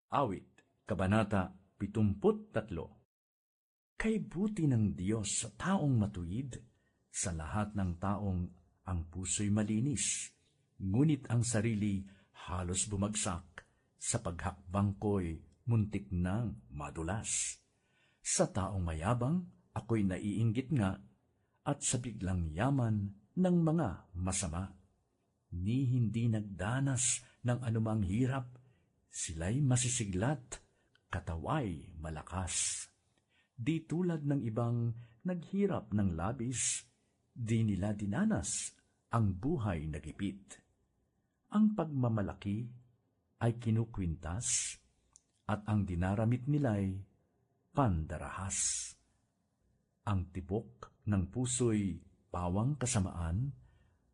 Awit, Kabanata 73. Kay buti ng Diyos sa taong matuwid, sa lahat ng taong ang puso'y malinis, ngunit ang sarili halos bumagsak, sa paghakbang ko'y muntik nang madulas. Sa taong mayabang, ako'y naiinggit nga, at sa biglang yaman ng mga masama. Ni hindi nagdanas ng anumang hirap, sila'y masisiglat, kataway malakas. Di tulad ng ibang naghirap ng labis, di nila dinanas ang buhay na gipit. Ang pagmamalaki ay kinukwintas, at ang dinaramit nila'y pandarahas. Ang tibok ng puso'y pawang kasamaan,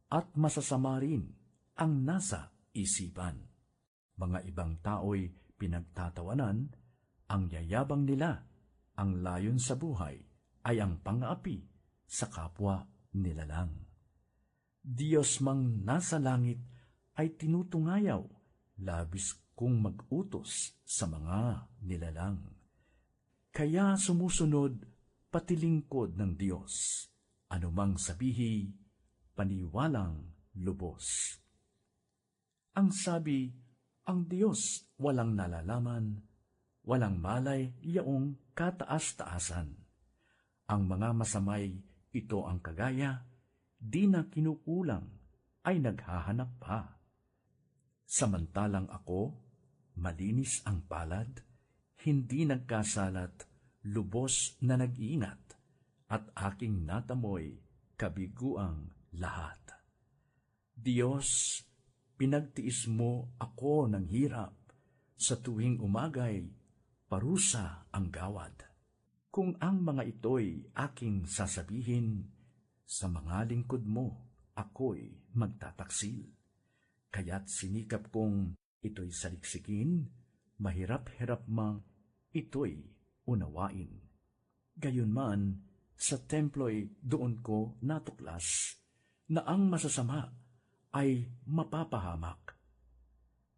at masasama rin ang nasa isipan. Mga ibang tao'y pinagtatawanan, ang yayabang nila, ang layon sa buhay, ay ang pang-aapi sa kapwa nila lang. Diyos mang nasa langit ay tinutungayaw, labis kung mag-utos sa mga nilalang. Kaya sumusunod pati lingkod ng Diyos, anumang sabihi, paniwalang lubos. Ang sabi, ang Diyos walang nalalaman, walang malay yaong kataas-taasan. Ang mga masamay, ito ang kagaya, di na kinukulang, ay naghahanap pa. Samantalang ako, malinis ang palad, hindi nagkasalat, lubos na nag-ingat, at aking natamoy kabiguang lahat. Diyos, pinagtiis mo ako ng hirap, sa tuwing umagay, parusa ang gawad. Kung ang mga ito'y aking sasabihin, sa mga lingkod mo ako'y magtataksil. Kaya't sinikap kong ito'y saliksikin, mahirap-hirap mang ito'y unawain. Gayunman, sa templo'y doon ko natuklas, na ang masasama ay mapapahamak.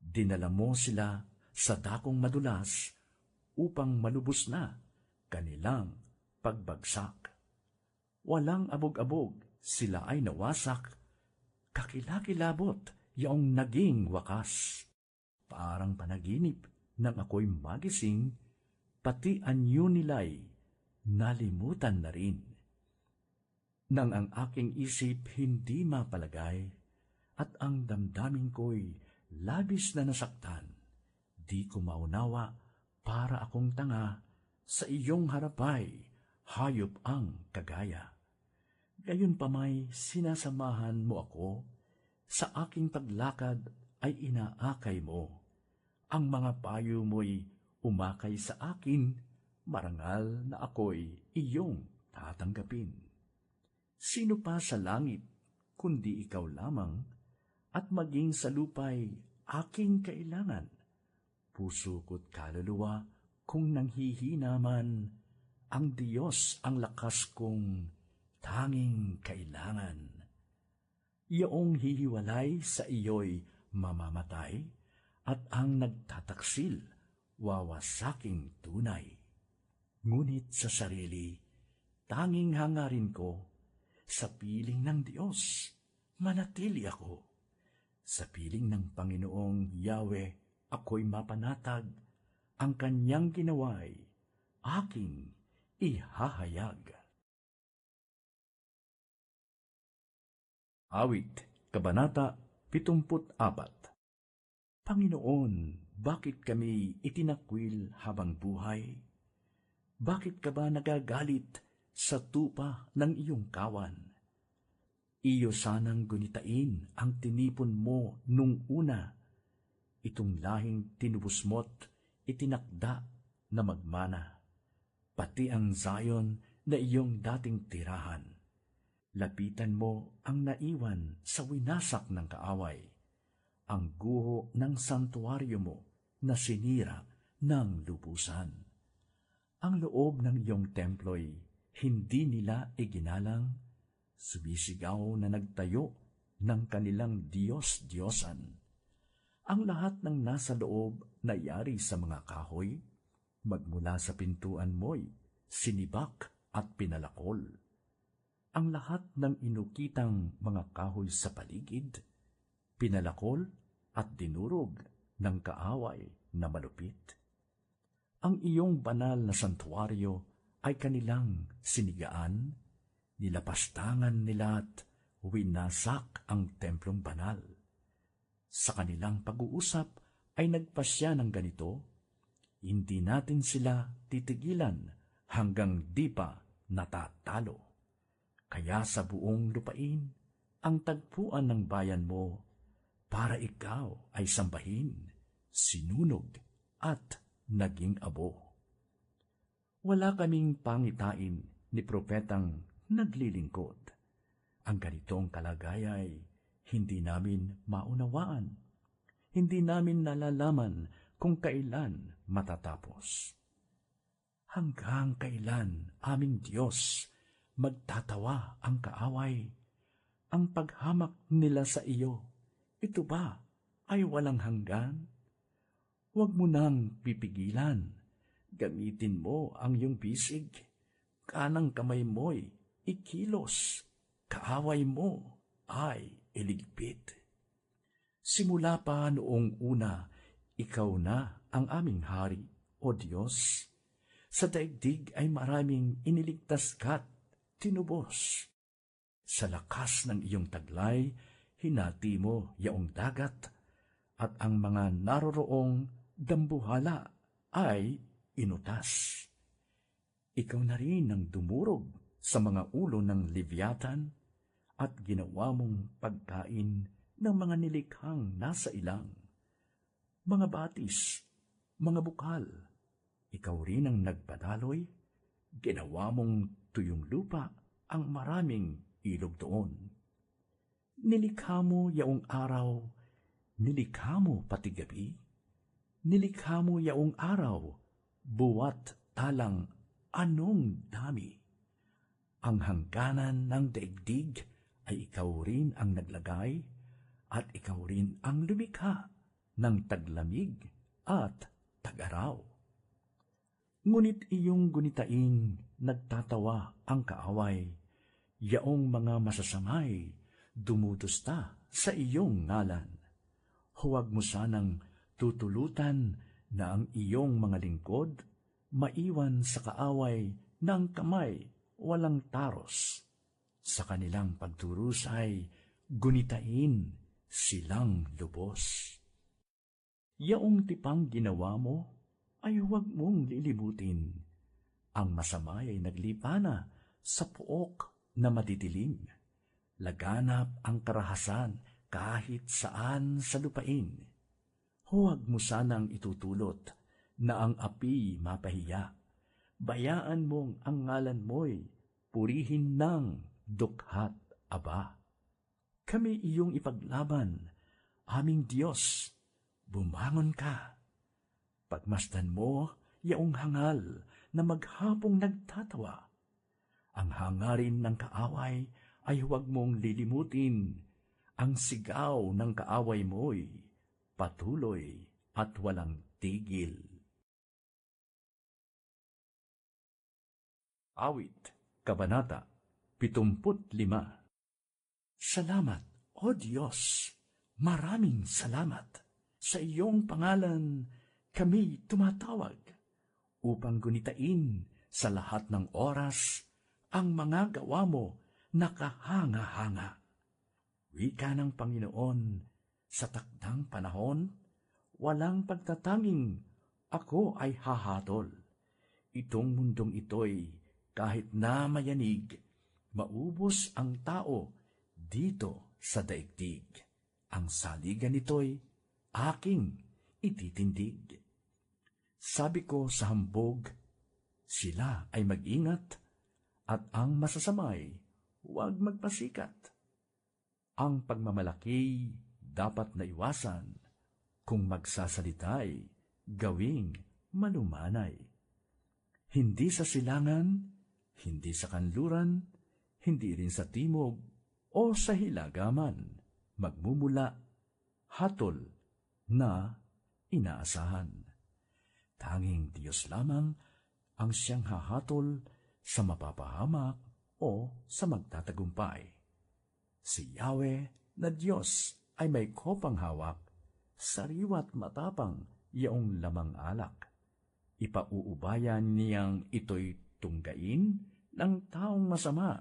Dinala mo sila sa dakong madulas upang malubos na kanilang pagbagsak. Walang abog-abog, sila ay nawasak, kakilakilabot yaong naging wakas. Parang panaginip nang ako'y magising, pati anyo nila'y nalimutan na rin. Nang ang aking isip hindi mapalagay, at ang damdamin ko'y labis na nasaktan, di ko maunawa, para akong tanga, sa iyong harapay, hayop ang kagaya. Gayon pa may sinasamahan mo ako, sa aking paglakad ay inaakay mo. Ang mga payo mo'y umakay sa akin, marangal na ako'y iyong tatanggapin. Sino pa sa langit, kundi ikaw lamang, at maging sa lupa'y aking kailangan. Puso ko't kaluluwa, kung nanghihina man, ang Diyos ang lakas kong tanging kailangan. Yaong hihiwalay sa iyo'y mamamatay, at ang nagtataksil, wawasaking tunay. Ngunit sa sarili, tanging hangarin ko, sa piling ng Diyos, manatili ako. Sa piling ng Panginoong Yahweh, ako'y mapanatag, ang kanyang ginawa'y aking ihahayag. Awit, Kabanata 74. Panginoon, bakit kami itinakwil habang buhay? Bakit ka ba nagagalit sa tupa ng iyong kawan? Iyo sanang gunitain ang tinipon mo nung una. Itong lahing tinubos mo't itinakda na magmana, pati ang Zion na iyong dating tirahan. Lapitan mo ang naiwan sa winasak ng kaaway, ang guho ng santuaryo mo na sinira ng lubusan. Ang loob ng iyong templo'y hindi nila iginalang, sumisigaw na nagtayo ng kanilang Diyos-Diyosan. Ang lahat ng nasa loob na yari sa mga kahoy, magmula sa pintuan mo'y sinibak at pinalakol. Ang lahat ng inukitang mga kahoy sa paligid, pinalakol at dinurog ng kaaway na malupit. Ang iyong banal na santuaryo ay kanilang sinigaan, nilapastangan nila at winasak ang templong banal. Sa kanilang pag-uusap ay nagpasya ng ganito, hindi natin sila titigilan hanggang di pa natatalo. Kaya sa buong lupain, ang tagpuan ng bayan mo, para ikaw ay sambahin, sinunog at naging abo. Wala kaming pangitain ni propetang naglilingkod. Ang ganitong kalagay ay hindi namin maunawaan. Hindi namin nalalaman kung kailan matatapos. Hanggang kailan, aming Diyos, magtatawa ang kaaway? Ang paghamak nila sa iyo, ito ba ay walang hanggan? Huwag mo nang pipigilan. Gamitin mo ang iyong bisig. Kanang kamay mo'y ikilos. Kaaway mo ay iligpit. Simula pa noong una, ikaw na ang aming hari, O Diyos. Sa daigdig ay maraming iniligtas ka't tinubos. Sa lakas ng iyong taglay, hinati mo yaong dagat, at ang mga naroroong dambuhala ay inutas. Ikaw na rin ang dumurog sa mga ulo ng Leviathan at ginawa mong pagkain ng mga nilikhang nasa ilang. Mga batis, mga bukal, ikaw rin ang nagpadaloy, ginawa mong tuyong lupa ang maraming ilog doon. Nilikha mo yaong araw, nilikha mo pati gabi, nilikha mo yaong araw, buwat talang anong dami. Ang hangganan ng daigdig ay ikaw rin ang naglagay, at ikaw rin ang lumikha ng taglamig at tag-araw. Ngunit iyong gunitain, nagtatawa ang kaaway, yaong mga masasamay, dumudusta sa iyong ngalan. Huwag mo sanang tutulutan na ang iyong mga lingkod maiwan sa kaaway ng kamay walang taros. Sa kanilang pagturusay, gunitain silang lubos. Yaong tipang ginawa mo ay huwag mong lilimutin. Ang masama ay naglipa na sa pook na madidilim. Laganap ang karahasan kahit saan sa lupain. Huwag mo sanang itutulot na ang api mapahiya. Bayaan mong ang ngalan mo'y purihin ng dukhat aba. Kami iyong ipaglaban, aming Diyos, bumangon ka. Pagmasdan mo yaong hangal na maghapong nagtatawa. Ang hangarin ng kaaway ay huwag mong lilimutin. Ang sigaw ng kaaway mo'y patuloy at walang tigil. Awit, Kabanata 75. Salamat, O Diyos, maraming salamat. Sa iyong pangalan kami tumatawag upang gunitain sa lahat ng oras ang mga gawa mo na kahanga-hanga. Wika ng Panginoon, sa takdang panahon, walang pagtatanging ako ay hahatol. Itong mundong ito'y kahit na mayanig, maubos ang tao dito sa daigdig. Ang saligan nito'y aking ititindig. Sabi ko sa hambog, sila ay mag-ingat, at ang masasamay, huwag magpasikat. Ang pagmamalaki dapat na iwasan, kung magsasalita'y gawing malumanay. Hindi sa silangan, hindi sa kanluran, hindi rin sa timog o sa hilagaman, magmumula, hatol, na inaasahan. Tanging Diyos lamang ang siyang hahatol sa mapapahamak o sa magtatagumpay. Si Yahweh na Diyos ay may kopang hawak, sariwa't matapang yaong lamang alak. Ipauubayan niyang ito'y tunggain ng taong masama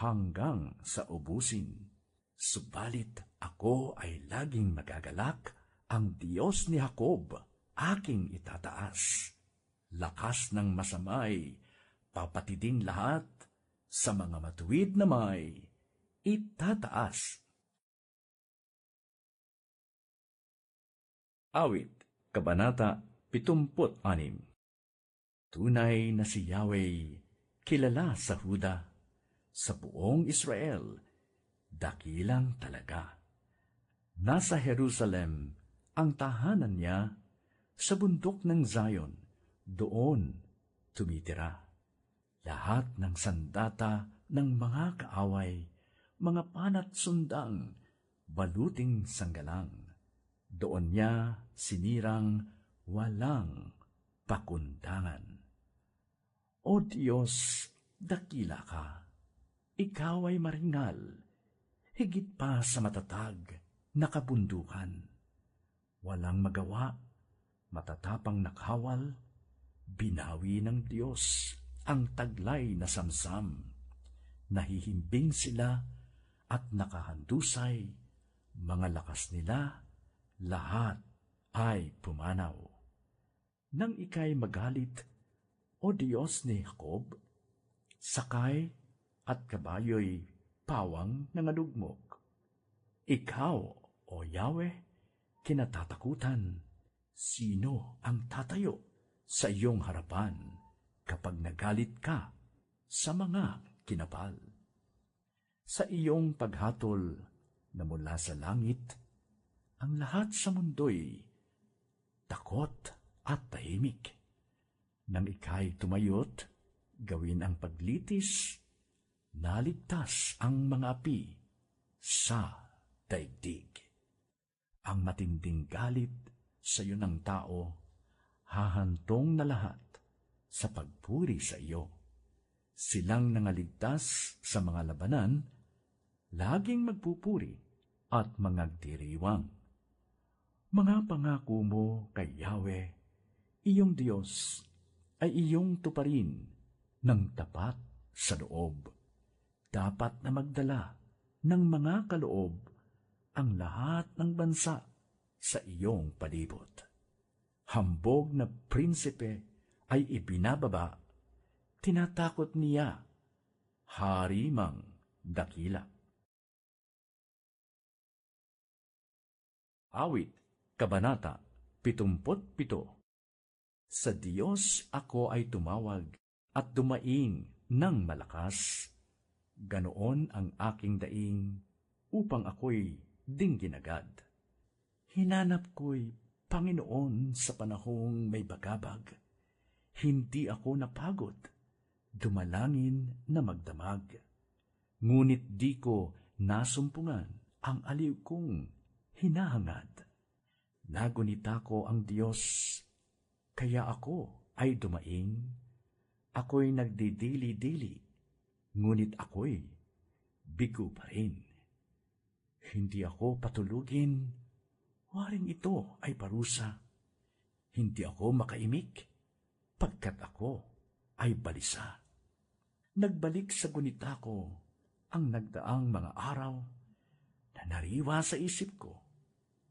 hanggang sa ubusin. Subalit ako ay laging magagalak, ang Diyos ni Jacob aking itataas. Lakas ng masamay, papatidin lahat, sa mga matuwid na may itataas. Awit, Kabanata 76. Tunay na si Yahweh, kilala sa Huda, sa buong Israel, dakilang talaga. Nasa Jerusalem ang tahanan niya, sa bundok ng Zion, doon tumitira. Lahat ng sandata ng mga kaaway, mga panat sundang, baluting sanggalang, doon niya sinirang walang pakundangan. O Diyos, dakila ka, ikaw ay maringal, higit pa sa matatag na kabundukan. Walang magawa, matatapang nakawal, binawi ng Diyos ang taglay na samsam. Nahihimbing sila at nakahandusay, mga lakas nila, lahat ay pumanaw. Nang ika'y magalit, O Diyos ni Jacob, sakay at kabayo'y pawang nangalugmok. Ikaw, O Yahweh, kinatatakutan. Sino ang tatayo sa iyong harapan kapag nagalit ka sa mga kinapal? Sa iyong paghatol na mula sa langit, ang lahat sa mundo'y takot at tahimik. Nang ika'y tumayot, gawin ang paglitis, naligtas ang mga api sa daigdig. Ang matinding galit sa iyo ng tao, hahantong na lahat sa pagpuri sa iyo. Silang nangaligtas sa mga labanan, laging magpupuri at mangagdiriwang. Mga pangako mo kay Yahweh, iyong Diyos, ay iyong tuparin ng tapat sa loob. Dapat na magdala ng mga kaloob ang lahat ng bansa sa iyong palibot. Hambog na prinsipe ay ibinababa, tinatakot niya, hari mang dakila. Awit, Kabanata 77. Sa Diyos ako ay tumawag at dumaing ng malakas. Ganoon ang aking daing upang ako'y dingginagad. Hinanap ko'y Panginoon sa panahong may bagabag. Hindi ako napagod, dumalangin na magdamag. Ngunit di ko nasumpungan ang aliw kong hinahangad. Nagunita ko ang Diyos, kaya ako ay dumaing. Ako'y nagdidili-dili, ngunit ako'y bigo pa rin. Hindi ako patulugin, waring ito ay parusa. Hindi ako makaimik, pagkat ako ay balisa. Nagbalik sa gunita ko ang nagdaang mga araw, na nariwa sa isip ko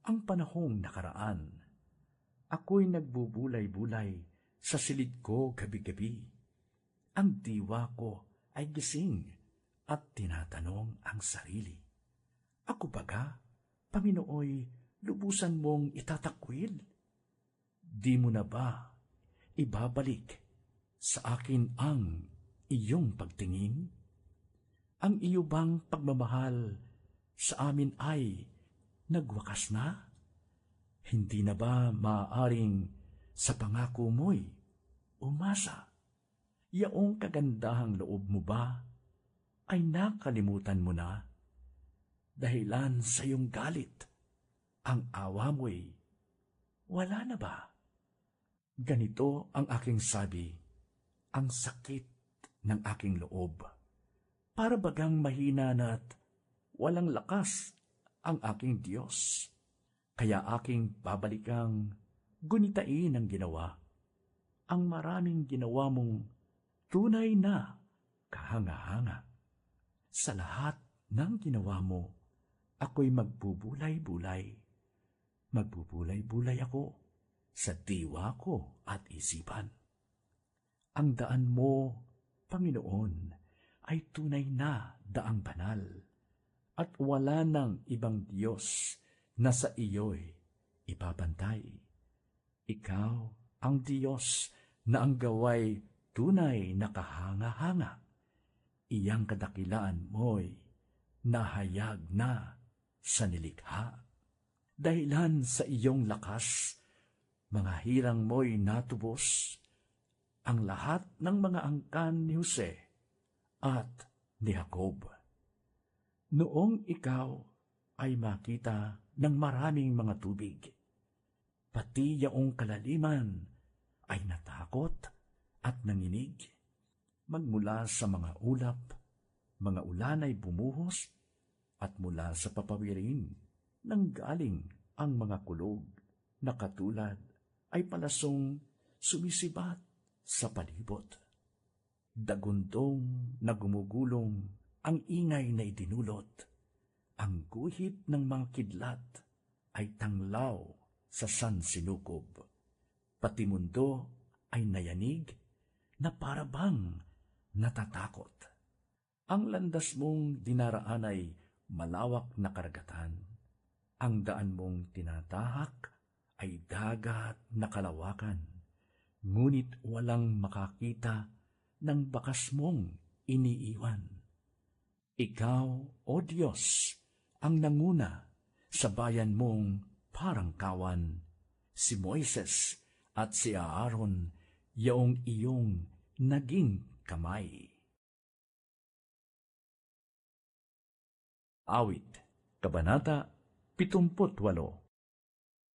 ang panahong nakaraan. Ako'y nagbubulay-bulay sa silid ko gabi-gabi. Ang diwa ko ay gising at tinatanong ang sarili. Ako baga, Paminooy, lubusan mong itatakwil? Di mo na ba ibabalik sa akin ang iyong pagtingin? Ang iyo bang pagmamahal sa amin ay nagwakas na? Hindi na ba maaaring sa pangako mo'y umasa? Yaong kagandahang loob mo ba ay nakalimutan mo na? Dahilan sa iyong galit, ang awa mo'y Wala na ba? Ganito ang aking sabi, ang sakit ng aking loob. Para bagang mahina na't walang lakas ang aking Diyos. Kaya aking babalikang gunitain ang ginawa. Ang maraming ginawa mong tunay na kahanga-hanga. Sa lahat ng ginawa mo, ako'y magbubulay-bulay. Magbubulay-bulay ako sa diwa ko at isipan. Ang daan mo, Panginoon, ay tunay na daang banal, at wala nang ibang Diyos na sa iyo'y ipapantay. Ikaw ang Diyos na ang gaway tunay na kahanga-hanga. Iyang kadakilaan mo'y nahayag na sa nilikha. Dahilan sa iyong lakas, mga hirang mo'y natubos, ang lahat ng mga angkan ni Jose at ni Jacob. Noong ikaw ay makita ng maraming mga tubig, pati yaong kalaliman ay natakot at nanginig. Magmula sa mga ulap, mga ulan ay bumuhos, at mula sa papawirin nanggaling ang mga kulog na katulad ay palasong sumisibat sa palibot. Dagundong na gumugulong ang ingay na idinulot. Ang guhit ng mga kidlat ay tanglaw sa sansinukob. Pati mundo ay nayanig na parabang natatakot. Ang landas mong dinaraan ay malawak na karagatan. Ang daan mong tinatahak ay dagat na kalawakan, ngunit walang makakita ng bakas mong iniiwan. Ikaw, O Diyos, ang nanguna sa bayan mong parang kawan, si Moises at si Aaron, yaong iyong naging kamay. Awit, Kabanata 78.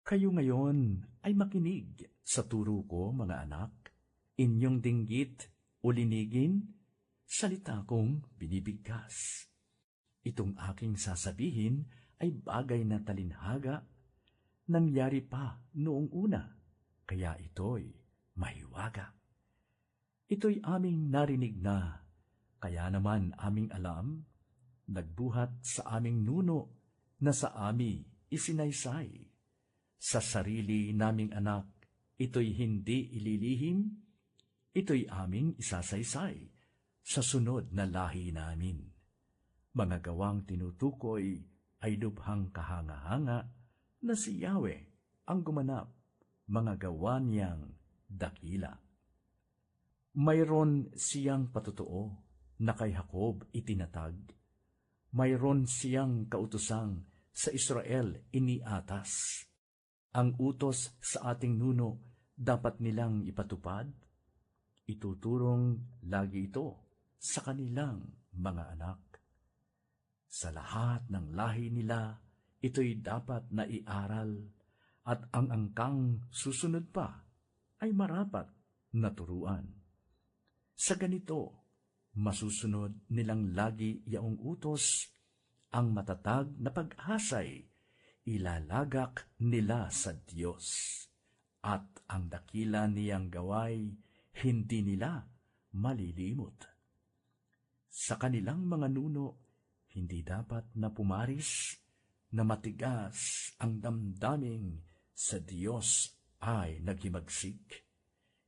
Kayo ngayon ay makinig sa turo ko, mga anak. Inyong dinggit o linigin, salita kong binibigkas. Itong aking sasabihin ay bagay na talinhaga, nangyari pa noong una, kaya ito'y mahiwaga. Ito'y aming narinig na, kaya naman aming alam, nagbuhat sa aming nuno na sa ami isinaysay. Sa sarili naming anak, ito'y hindi ililihim, ito'y aming isasaysay sa sunod na lahi namin. Mga gawang tinutukoy ay lubhang kahanga-hanga na si Yahweh ang gumanap, mga gawa niyang dakila. Mayroon siyang patotoo na kay Jacob itinatag, mayroon siyang kautusang sa Israel iniatas. Ang utos sa ating nuno dapat nilang ipatupad. Ituturong lagi ito sa kanilang mga anak. Sa lahat ng lahi nila, ito'y dapat na iaral, at ang angkang susunod pa ay marapat na turuan. Sa ganito, masusunod nilang lagi yaong utos, ang matatag na pag-asay ilalagak nila sa Diyos, at ang dakila niyang gaway hindi nila malilimot. Sa kanilang mga nuno, hindi dapat na pumaris, na matigas ang damdaming sa Diyos ay naghimagsik.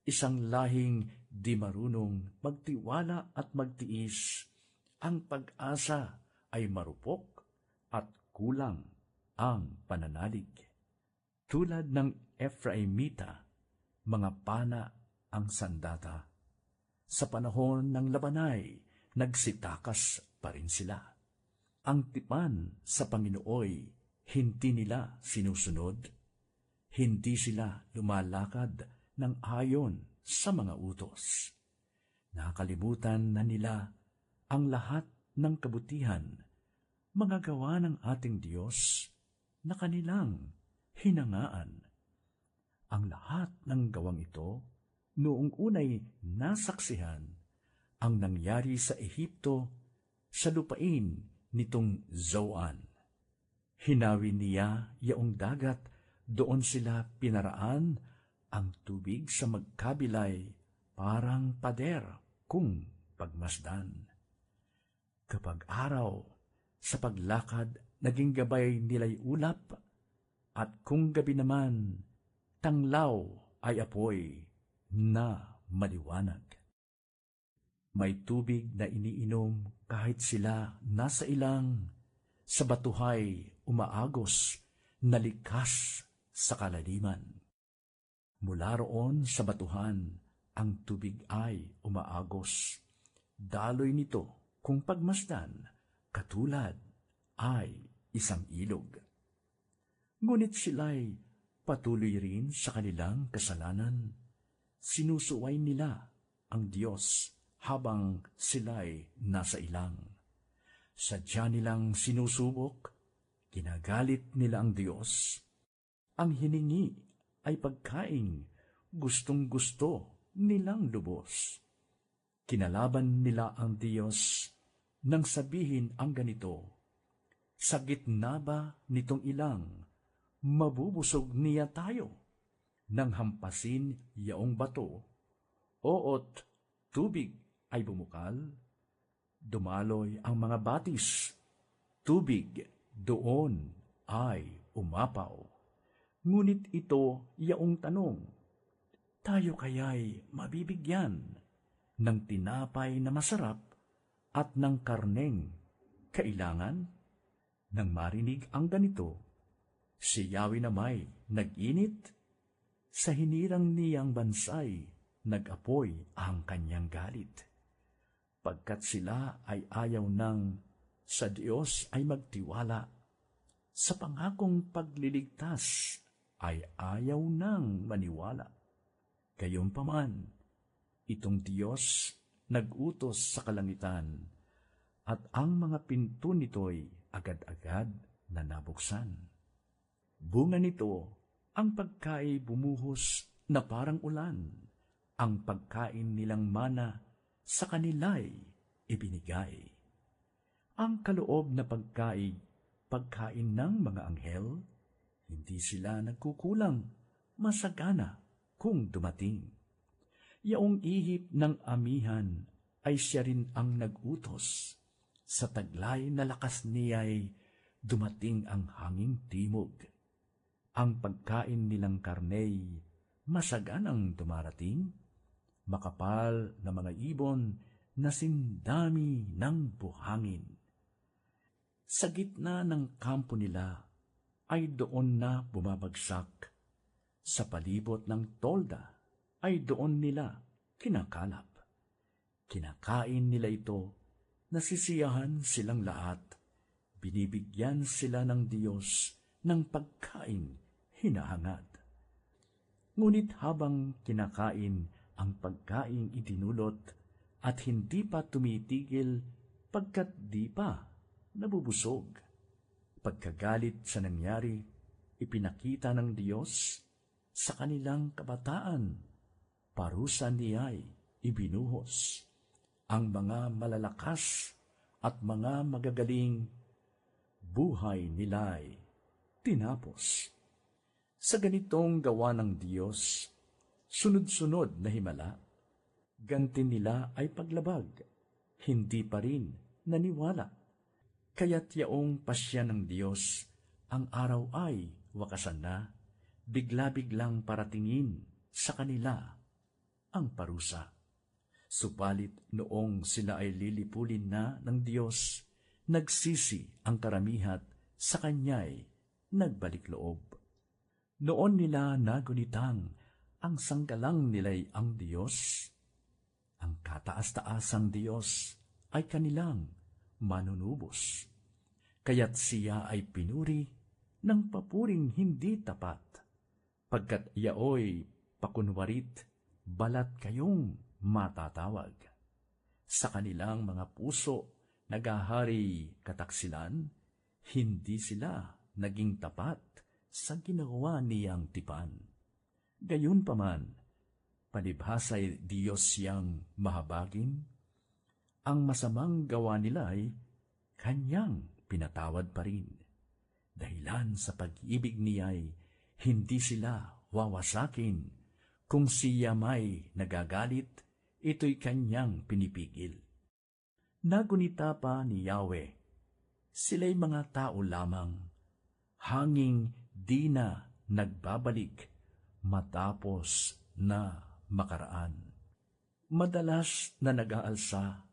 Isang lahing di marunong magtiwala at magtiis, ang pag-asa ay marupok at kulang ang pananalig. Tulad ng Efraimita, mga pana ang sandata. Sa panahon ng labanay, nagsitakas pa rin sila. Ang tipan sa Panginooy, hindi nila sinusunod. Hindi sila lumalakad ng ayon sa mga utos. Nakalimutan na nila ang lahat ng kabutihan, mga gawa ng ating Diyos na kanilang hinangaan. Ang lahat ng gawang ito noong unay nasaksihan ang nangyari sa Ehipto sa lupain nitong Zoan. Hinawi niya yaong dagat, doon sila pinaraan ang tubig sa magkabilay parang pader kung pagmasdan. Kapag araw, sa paglakad, naging gabay nila'y ulap, at kung gabi naman, tanglaw ay apoy na maliwanag. May tubig na iniinom kahit sila nasa ilang, sa batuhay umaagos na likas sa kalaliman. Mula roon sa batuhan, ang tubig ay umaagos. Daloy nito kung pagmasdan, katulad ay isang ilog. Ngunit sila'y patuloy rin sa kanilang kasalanan. Sinusuway nila ang Diyos habang sila'y nasa ilang. Sadya nilang sinusubok, ginagalit nila ang Diyos. Ang hiningi ay pagkaing gustong-gusto nilang lubos. Kinalaban nila ang Diyos nang sabihin ang ganito, sa gitna ba nitong ilang, mabubusog niya tayo, nang hampasin yaong bato, oot tubig ay bumukal, dumaloy ang mga batis, tubig doon ay umapaw. Ngunit ito yaong tanong, tayo kaya'y mabibigyan ng tinapay na masarap at ng karneng kailangan? Nang marinig ang ganito, si Yahweh na may nag-init, sa hinirang niyang bansay nag-apoy ang kanyang galit. Pagkat sila ay ayaw nang sa Diyos ay magtiwala, sa pangakong pagliligtas ay ayaw nang maniwala. Gayunpaman, itong Diyos nag-utos sa kalangitan, at ang mga pinto nito'y agad-agad na nabuksan. Bunga nito, ang pagkain bumuhos na parang ulan, ang pagkain nilang mana sa kanila'y ibinigay. Ang kaloob na pagkain ng mga anghel, hindi sila nagkukulang, masagana kung dumating. Yaong ihip ng amihan ay siya rin ang nag-utos. Sa taglay na lakas niya'y dumating ang hanging timog. Ang pagkain nilang karney, masaganang dumarating, makapal na mga ibon na sindami ng buhangin. Sa gitna ng kampo nila ay doon na bumabagsak. Sa palibot ng tolda ay doon nila kinakalap. Kinakain nila ito, nasisiyahan silang lahat. Binibigyan sila ng Diyos ng pagkain hinahangad. Ngunit habang kinakain ang pagkaing itinulot at hindi pa tumitigil pagkat di pa nabubusog. Pagkagalit sa nangyari, ipinakita ng Diyos sa kanilang kabataan, parusa niya'y ibinuhos. Ang mga malalakas at mga magagaling, buhay nila'y tinapos. Sa ganitong gawa ng Diyos, sunod-sunod na himala, ganti nila ay paglabag, hindi pa rin naniwala. Kaya't yaong pasya ng Diyos, ang araw ay wakasan na, bigla-biglang paratingin sa kanila ang parusa. Subalit noong sila ay lilipulin na ng Diyos, nagsisi ang karamihat, sa Kanya'y nagbalik loob. Noon nila nagunitang ang sanggalang nila'y ang Diyos. Ang kataas-taasang Diyos ay kanilang manunubos. Kaya't siya ay pinuri ng papuring hindi tapat, pagkat yaoy pakunwarit, balat kayong matatawag. Sa kanilang mga puso nagahari kataksilan, hindi sila naging tapat sa ginawa niyang tipan. Gayunpaman, palibhasay Diyos siyang mahabagin, ang masamang gawa nila ay kanyang pinatawad pa rin. Dahilan sa pag-ibig niya'y hindi sila wawasakin. Kung siya may nagagalit, ito'y kanyang pinipigil. Nagunita pa ni Yahweh, sila'y mga tao lamang, hanging di na nagbabalik matapos na makaraan. Madalas na nag-aalsa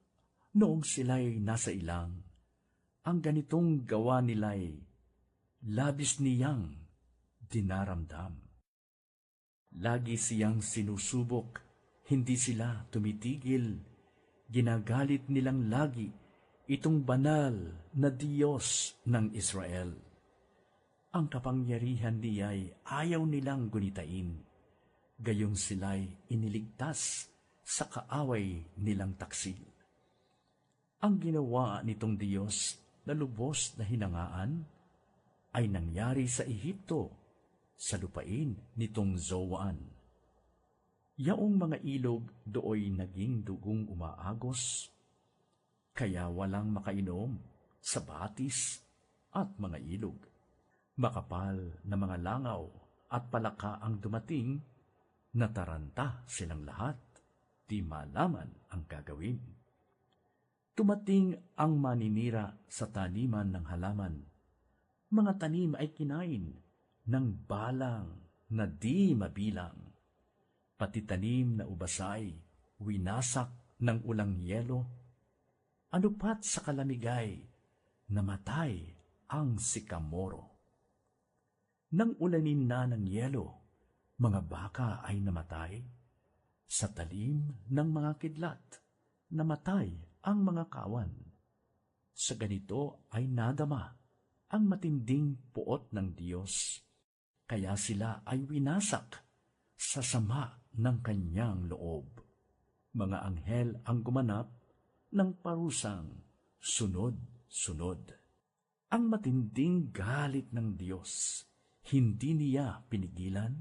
noong sila'y nasa ilang, ang ganitong gawa nila'y labis niyang dinaramdam. Lagi siyang sinusubok, hindi sila tumitigil, ginagalit nilang lagi itong banal na Diyos ng Israel. Ang kapangyarihan niya'y ayaw nilang gunitain, gayong sila'y iniligtas sa kaaway nilang taksil. Ang ginawa nitong Diyos na lubos na hinangaan ay nangyari sa Ehipto, sa lupain nitong Zoan. Yaong mga ilog dooy naging dugong umaagos, kaya walang makainom sa batis at mga ilog. Makapal na mga langaw at palaka ang dumating, nataranta silang lahat, di malaman ang gagawin. Tumating ang maninira sa taniman ng halaman. Mga tanim ay kinain ng balang na di mabilang. Pati tanim na ubasay, winasak ng ulang yelo. Ano pat sa kalamigay, namatay ang sikamoro. Nang ulanin na ng yelo, mga baka ay namatay. Sa talim ng mga kidlat, namatay ang mga kawan. Sa ganito ay nadama ang matinding puot ng Diyos, kaya sila ay winasak sa sama ng kanyang loob. Mga anghel ang gumanap ng parusang sunod-sunod. Ang matinding galit ng Diyos, hindi niya pinigilan,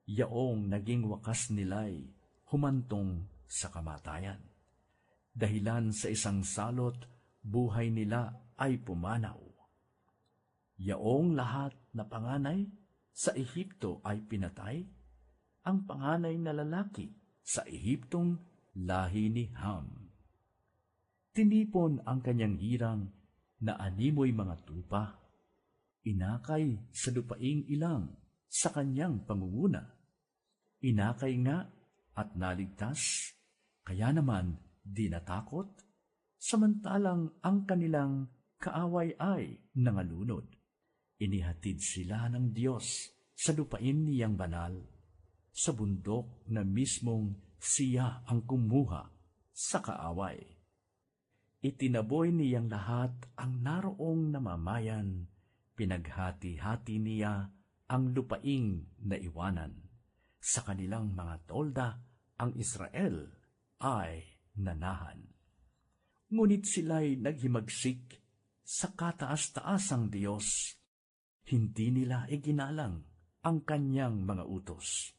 yaong naging wakas nila'y humantong sa kamatayan. Dahilan sa isang salot, buhay nila ay pumanaw. Yaong lahat na panganay sa Ehipto ay pinatay, ang panganay na lalaki sa Ehiptong lahi ni Ham. Tinipon ang kanyang hirang na animoy mga tupa, inakay sa lupaing ilang sa kanyang pangunguna. Inakay nga at naligtas, kaya naman di natakot, samantalang ang kanilang kaaway ay nangalunod. Inihatid sila ng Diyos sa lupain niyang banal, sa bundok na mismong siya ang kumuha sa kaaway. Itinaboy niyang lahat ang naroong namamayan, pinaghati-hati niya ang lupaing naiwanan. Sa kanilang mga tolda, ang Israel ay nanahan. Ngunit sila'y naghimagsik sa kataas-taasang Diyos. Hindi nila iginalang ang kanyang mga utos.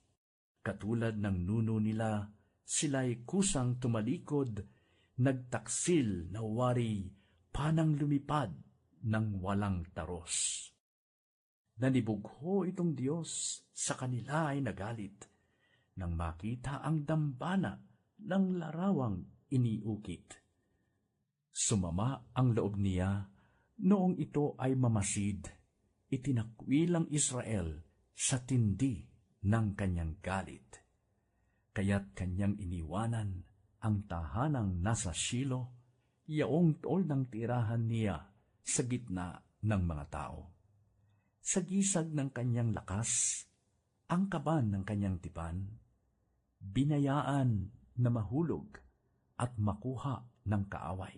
Katulad ng nuno nila, sila'y kusang tumalikod, nagtaksil na wari, panang lumipad ng walang taros. Nanibugho itong Diyos, sa kanila ay nagalit, nang makita ang dambana ng larawang iniukit. Sumama ang loob niya, noong ito ay mamasid, itinakwil ang Israel sa tindi ng kanyang galit. Kaya't kanyang iniwanan ang tahanang nasa Shilo, yaong tol ng tirahan niya sa gitna ng mga tao. Sa gisag ng kanyang lakas, ang kaban ng kanyang tipan, binayaan na mahulog at makuha ng kaaway.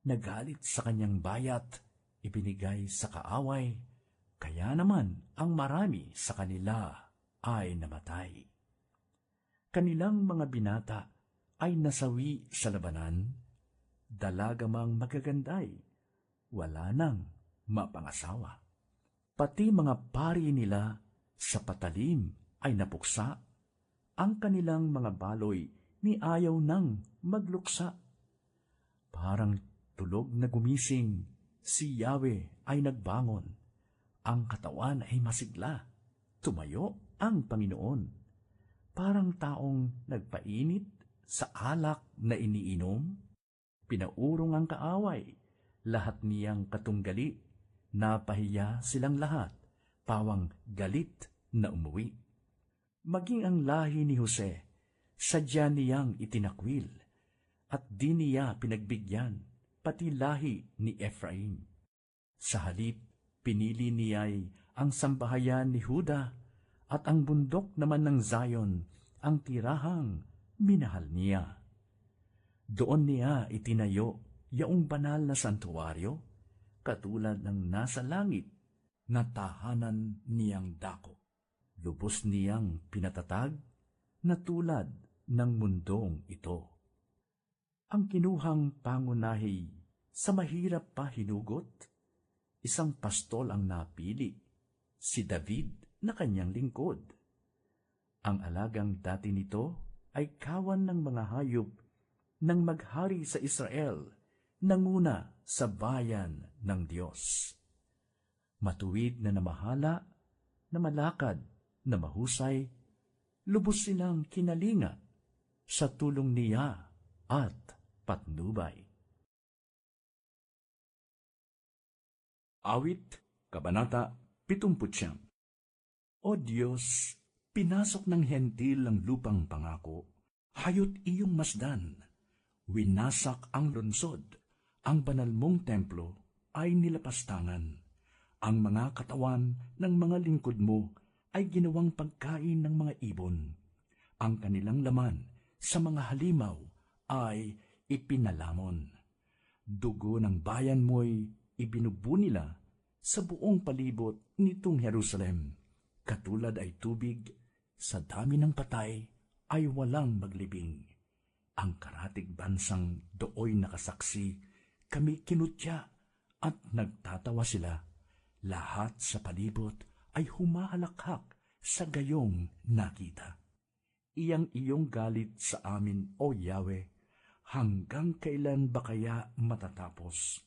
Nagalit sa kanyang bayat, ibinigay sa kaaway, kaya naman ang marami sa kanila ay namatay. Kanilang mga binata ay nasawi sa labanan, dalagamang magaganday, wala nang mapangasawa. Pati mga pari nila sa patalim ay napuksa, ang kanilang mga baloy ni ayaw nang magluksa. Parang tulog na gumising, si Yahweh ay nagbangon. Ang katawan ay masigla, tumayo ang Panginoon. Parang taong nagpainit sa alak na iniinom, pinaurong ang kaaway, lahat niyang katunggali, napahiya silang lahat, pawang galit na umuwi. Maging ang lahi ni Jose, sadya niyang itinakwil, at di niya pinagbigyan, pati lahi ni Ephraim. Sa halip, pinili niya'y ang sambahayan ni Huda, at ang bundok naman ng Zion, ang tirahang minahal niya. Doon niya itinayo yaong banal na santuaryo, katulad ng nasa langit na tahanan niyang dako. Lubos niyang pinatatag na tulad ng mundong ito. Ang kinuhang pangunahi sa mahirap pa hinugot, isang pastol ang napili, si David na kanyang lingkod. Ang alagang dati nito ay kawan ng mga hayop nang maghari sa Israel, nanguna sa bayan ng Diyos. Matuwid na namahala, na malakad, na mahusay, lubos silang kinalinga sa tulong niya at patnubay. Awit, Kabanata 79. O Diyos, pinasok ng hentil ang lupang pangako, hayot iyong masdan, winasak ang lungsod, ang banal mong templo ay nilapastangan. Ang mga katawan ng mga lingkod mo ay ginawang pagkain ng mga ibon. Ang kanilang laman sa mga halimaw ay ipinalamon. Dugo ng bayan mo'y ibinubu nila sa buong palibot nitong Jerusalem. Katulad ay tubig, sa dami ng patay ay walang maglibing. Ang karatig bansang dooy nakasaksi, kami kinutya at nagtatawa sila. Lahat sa palibot ay humahalakhak sa gayong nakita. Iyang galit sa amin, O Yahweh, hanggang kailan ba kaya matatapos?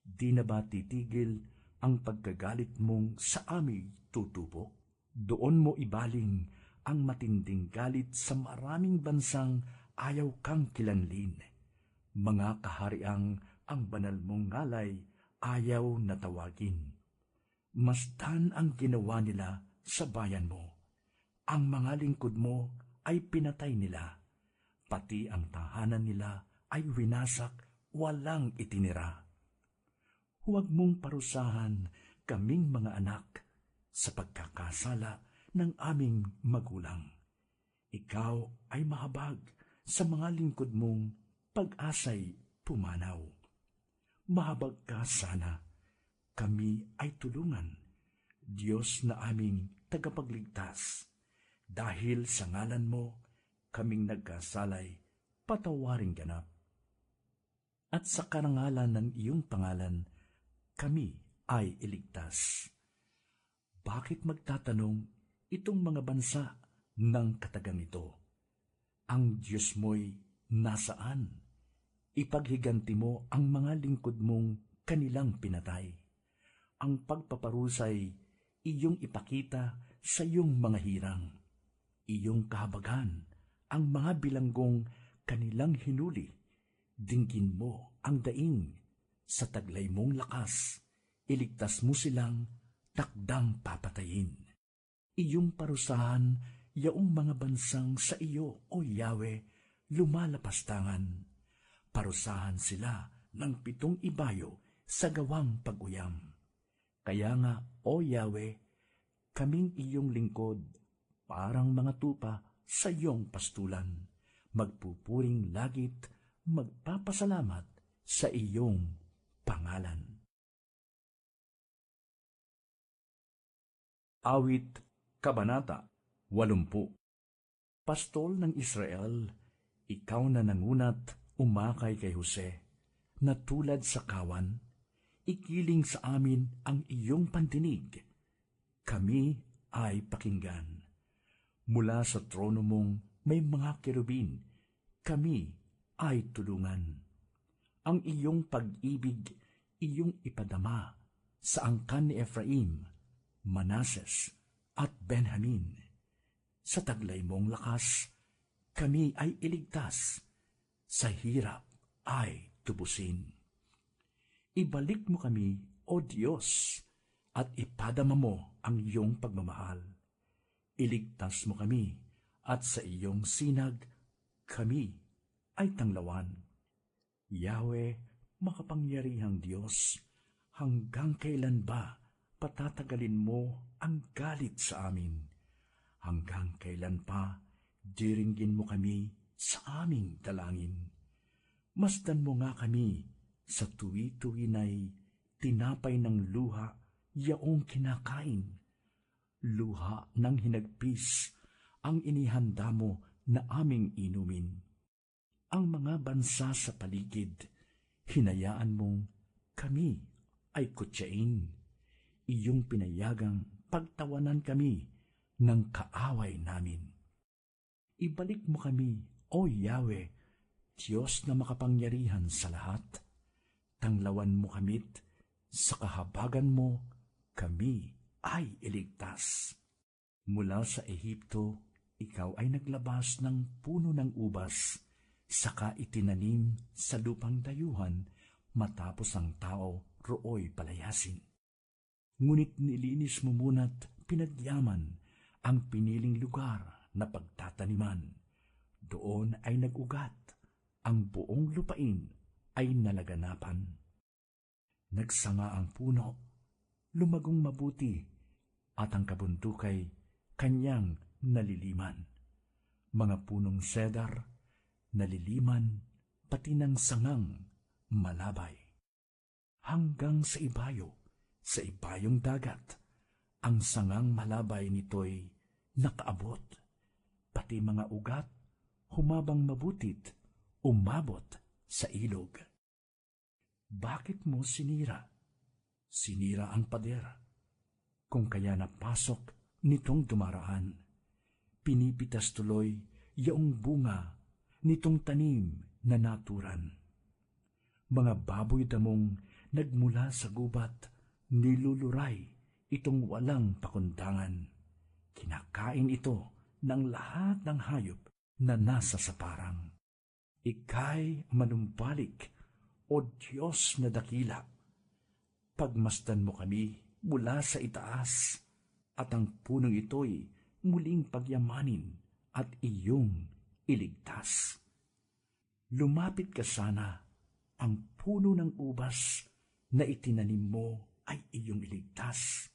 Di na ba titigil ang pagkagalit mong sa amin tutubo? Doon mo ibaling ang matinding galit sa maraming bansang ayaw kang kilanlin. Mga kahariang ang banal mong ngalay ayaw na tawagin. Masdan ang ginawa nila sa bayan mo. Ang mga lingkod mo ay pinatay nila. Pati ang tahanan nila ay winasak, walang itinira. Huwag mong parusahan kaming mga anak sa pagkakasala ng aming magulang. Ikaw ay mahabag sa mga lingkod mong pag-asa'y pumanaw. Mahabag ka sana, kami ay tulungan, Diyos na aming tagapagligtas. Dahil sa ngalan mo, kaming nagkasalay, patawaring ganap. At sa karangalan ng iyong pangalan, kami ay iligtas. Bakit magtatanong itong mga bansa ng katagang ito? Ang Diyos mo'y nasaan? Ipaghiganti mo ang mga lingkod mong kanilang pinatay. Ang pagpaparusay iyong ipakita sa iyong mga hirang. Iyong kahabagan ang mga bilanggong kanilang hinuli. Dinggin mo ang daing sa taglay mong lakas. Iligtas mo silang takdang papatayin. Iyong parusahan yaong mga bansang sa iyo, O Yahweh, lumalapastangan. Parusahan sila ng 7 ibayo sa gawang pag-uyam. Kaya nga, O Yahweh, kaming iyong lingkod, parang mga tupa sa iyong pastulan. Magpupuring lagit, magpapasalamat sa iyong pangalan. Awit, Kabanata 80. Pastol ng Israel, ikaw na nangunat umakay kay Jose, na tulad sa kawan, ikiling sa amin ang iyong pandinig. Kami ay pakinggan. Mula sa trono mong may mga kerubin, kami ay tulungan. Ang iyong pag-ibig, iyong ipadama sa angkan ni Ephraim, Manases at Benjamin. Sa taglay mong lakas, kami ay iligtas. Sa hirap ay tubusin. Ibalik mo kami, O Diyos, at ipadama mo ang iyong pagmamahal. Iligtas mo kami, at sa iyong sinag, kami ay tanglawan. Yahweh, makapangyarihang Diyos, hanggang kailan ba patatagalin mo ang galit sa amin? Hanggang kailan pa diringgin mo kami sa aming dalangin? Masdan mo nga kami sa tuwi-tuwinay tinapay ng luha yaong kinakain. Luha ng hinagpis ang inihanda mo na aming inumin. Ang mga bansa sa paligid, hinayaan mong kami ay kutsain. Iyong pinayagang pagtawanan kami ng kaaway namin. Ibalik mo kami, O Yahweh, Diyos na makapangyarihan sa lahat. Tanglawan mo kamit, sa kahabagan mo kami ay iligtas. Mula sa Ehipto, ikaw ay naglabas ng puno ng ubas, saka itinanim sa lupang dayuhan matapos ang tao rooy palayasin. Ngunit nilinis mo muna't pinagyaman ang piniling lugar na pagtataniman. Doon ay nag-ugat, ang buong lupain ay nalaganapan. Nagsanga ang puno, lumagong mabuti, at ang kabundukay kanyang naliliman. Mga punong cedar, naliliman, pati ng sangang malabay. Hanggang sa ibayong dagat, ang sangang malabay nito'y nakaabot, pati mga ugat, humabang mabutit, umabot sa ilog. Bakit mo sinira? Sinira ang pader. Kung kaya napasok nitong dumaraan, pinipitas tuloy yaong bunga nitong tanim na naturan. Mga baboy damong nagmula sa gubat, niluluray itong walang pakundangan. Kinakain ito ng lahat ng hayop na nasa saparang. Ika'y manumbalik, O Diyos na dakila. Pagmasdan mo kami mula sa itaas, at ang punong ito'y muling pagyamanin at iyong iligtas. Lumapit ka sana, ang puno ng ubas na itinanim mo ay iyong iligtas.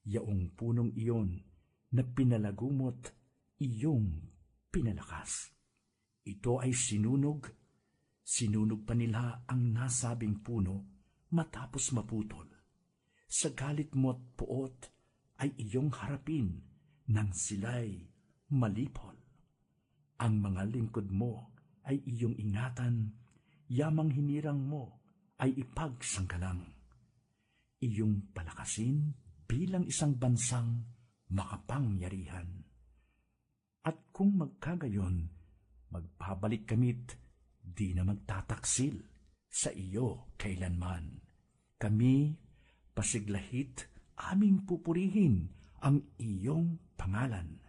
Yaong punong iyon na pinalagumot, iyong pinalakas. Ito ay sinunog pa nila ang nasabing puno matapos maputol. Sa galit mo't puot ay iyong harapin nang sila'y malipol. Ang mga lingkod mo ay iyong ingatan, yamang hinirang mo ay ipagsanggalang. Iyong palakasin bilang isang bansang makapangyarihan. At kung magkagayon, magbabalik kami't di na magtataksil sa iyo kailanman. Kami, pasiglahit, aming pupurihin ang iyong pangalan.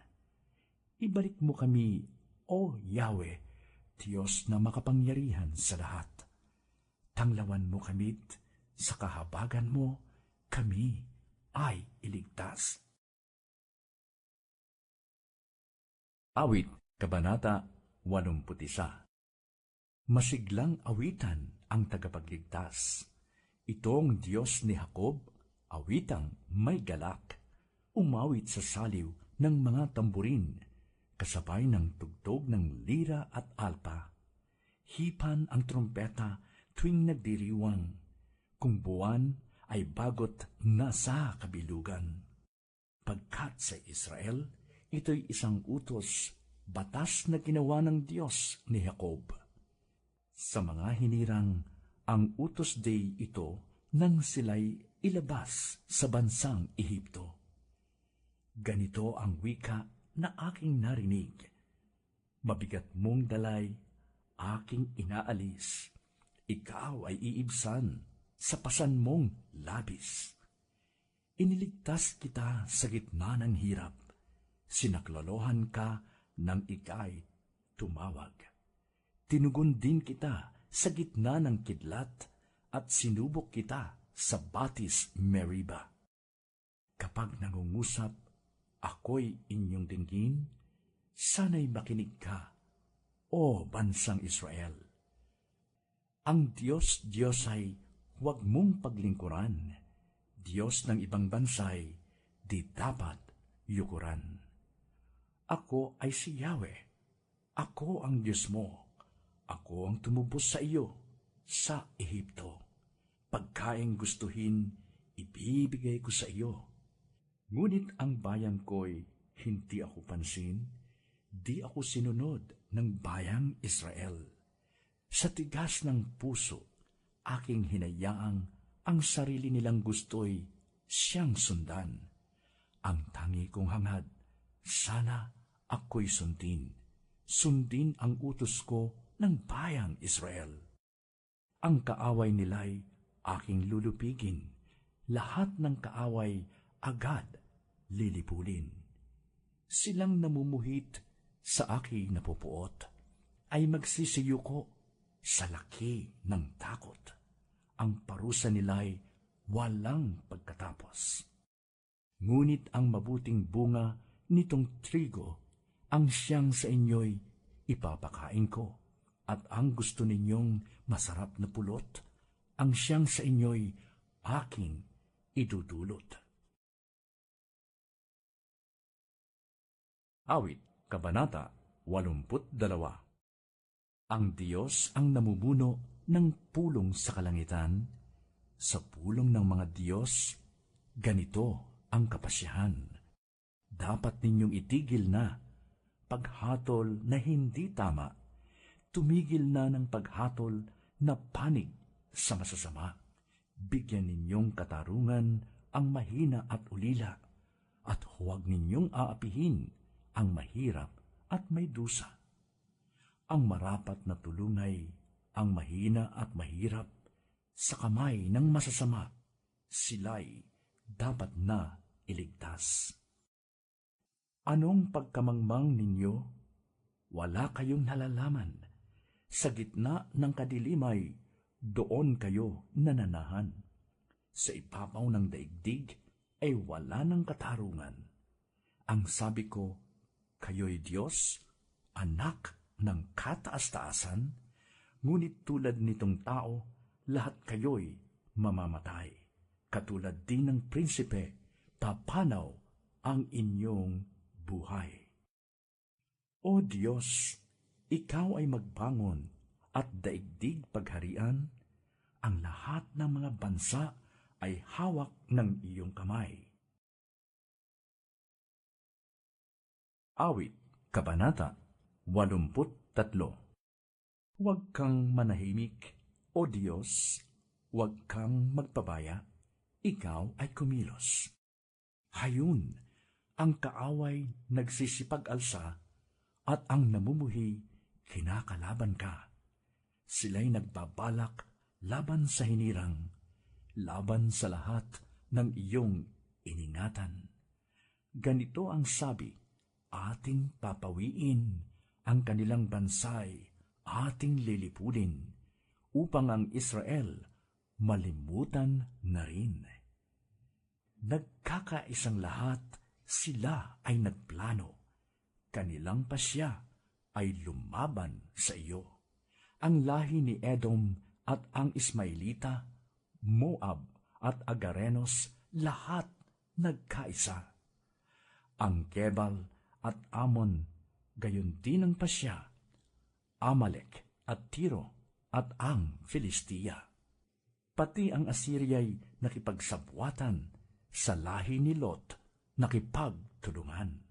Ibalik mo kami, O Yahweh, Diyos na makapangyarihan sa lahat. Tanglawan mo kamit, sa kahabagan mo kami ay iligtas. Awit, Kabanata 81. Masiglang awitan ang tagapagligtas. Itong Diyos ni Jacob, awitang may galak. Umawit sa saliw ng mga tamburin, kasabay ng tugtog ng lira at alpa. Hipan ang trompeta tuwing nagdiriwang, kung buwan ay bagot nasa kabilugan. Pagkat sa Israel, ito'y isang utos, batas na ginawa ng Diyos ni Jacob. Sa mga hinirang, ang utos day ito nang sila'y ilabas sa bansang Ehipto. Ganito ang wika na aking narinig. Mabigat mong dalay, aking inaalis. Ikaw ay iibsan sa pasan mong labis. Iniligtas kita sa gitna ng hirap. Sinaklolohan ka nang ika'y tumawag. Tinugon din kita sa gitna ng kidlat at sinubok kita sa batis Meriba. Kapag nangungusap, ako'y inyong dinggin, sana'y makinig ka, o bansang Israel. Ang Diyos ay huwag mong paglingkuran. Diyos ng ibang bansay, di dapat yukuran. Ako ay si Yahweh. Ako ang Diyos mo. Ako ang tumubos sa iyo sa Ehipto. Pagkaing gustuhin, ibibigay ko sa iyo. Ngunit ang bayan ko'y hindi ako pansin, di ako sinunod ng bayang Israel. Sa tigas ng puso, aking hinayaang ang sarili nilang gusto'y siyang sundan. Ang tangi kong hangad, sana ako'y sundin. Sundin ang utos ko ng bayang Israel. Ang kaaway nila'y aking lulupigin. Lahat ng kaaway agad lilipulin. Silang namumuhit sa aking napupuot ay magsisiyuko sa laki ng takot. Ang parusa nila'y walang pagkatapos. Ngunit ang mabuting bunga nitong trigo ang siyang sa inyo'y ipapakain ko, at ang gusto ninyong masarap na pulot ang siyang sa inyo'y aking idudulot. Awit, Kabanata 82. Ang Diyos ang namumuno ng pulong sa kalangitan. Sa pulong ng mga Diyos, ganito ang kapasyahan. Dapat ninyong itigil na paghatol na hindi tama. Tumigil na ng paghatol na panig sa masasama. Bigyan ninyong katarungan ang mahina at ulila, at huwag ninyong aapihin ang mahirap at may dusa. Ang marapat na tulungay ang mahina at mahirap sa kamay ng masasama. Sila'y dapat na iligtas. Anong pagkamangmang ninyo? Wala kayong nalalaman. Sa gitna ng kadilimay, doon kayo nananahan. Sa ibabaw ng daigdig ay wala ng katarungan. Ang sabi ko, kayo'y Diyos, anak ng kataas-taasan, ngunit tulad nitong tao, lahat kayo'y mamamatay. Katulad din ng prinsipe, papanaw ang inyong buhay. O Diyos, ikaw ay magbangon at daigdig pagharian, ang lahat ng mga bansa ay hawak ng iyong kamay. Awit, Kabanata 83. Huwag kang manahimik, O Diyos, huwag kang magpabaya, ikaw ay kumilos. Hayun, ang kaaway nagsisipag-alsa, at ang namumuhi kinakalaban ka. Sila'y nagbabalak laban sa hinirang, laban sa lahat ng iyong iningatan. Ganito ang sabi, ating papawiin ang kanilang bansay, ating lilipulin, upang ang Israel malimutan na rin. Nagkakaisang lahat, sila ay nagplano. Kanilang pasya ay lumaban sa iyo. Ang lahi ni Edom at ang Ismailita, Moab at Agarenos, lahat nagkaisa. Ang Gebal at Amon, gayon din ang pasya, Amalek at Tiro at ang Filistia. Pati ang Asyria'y nakipagsabwatan, sa lahi ni Lot nakipagtulungan.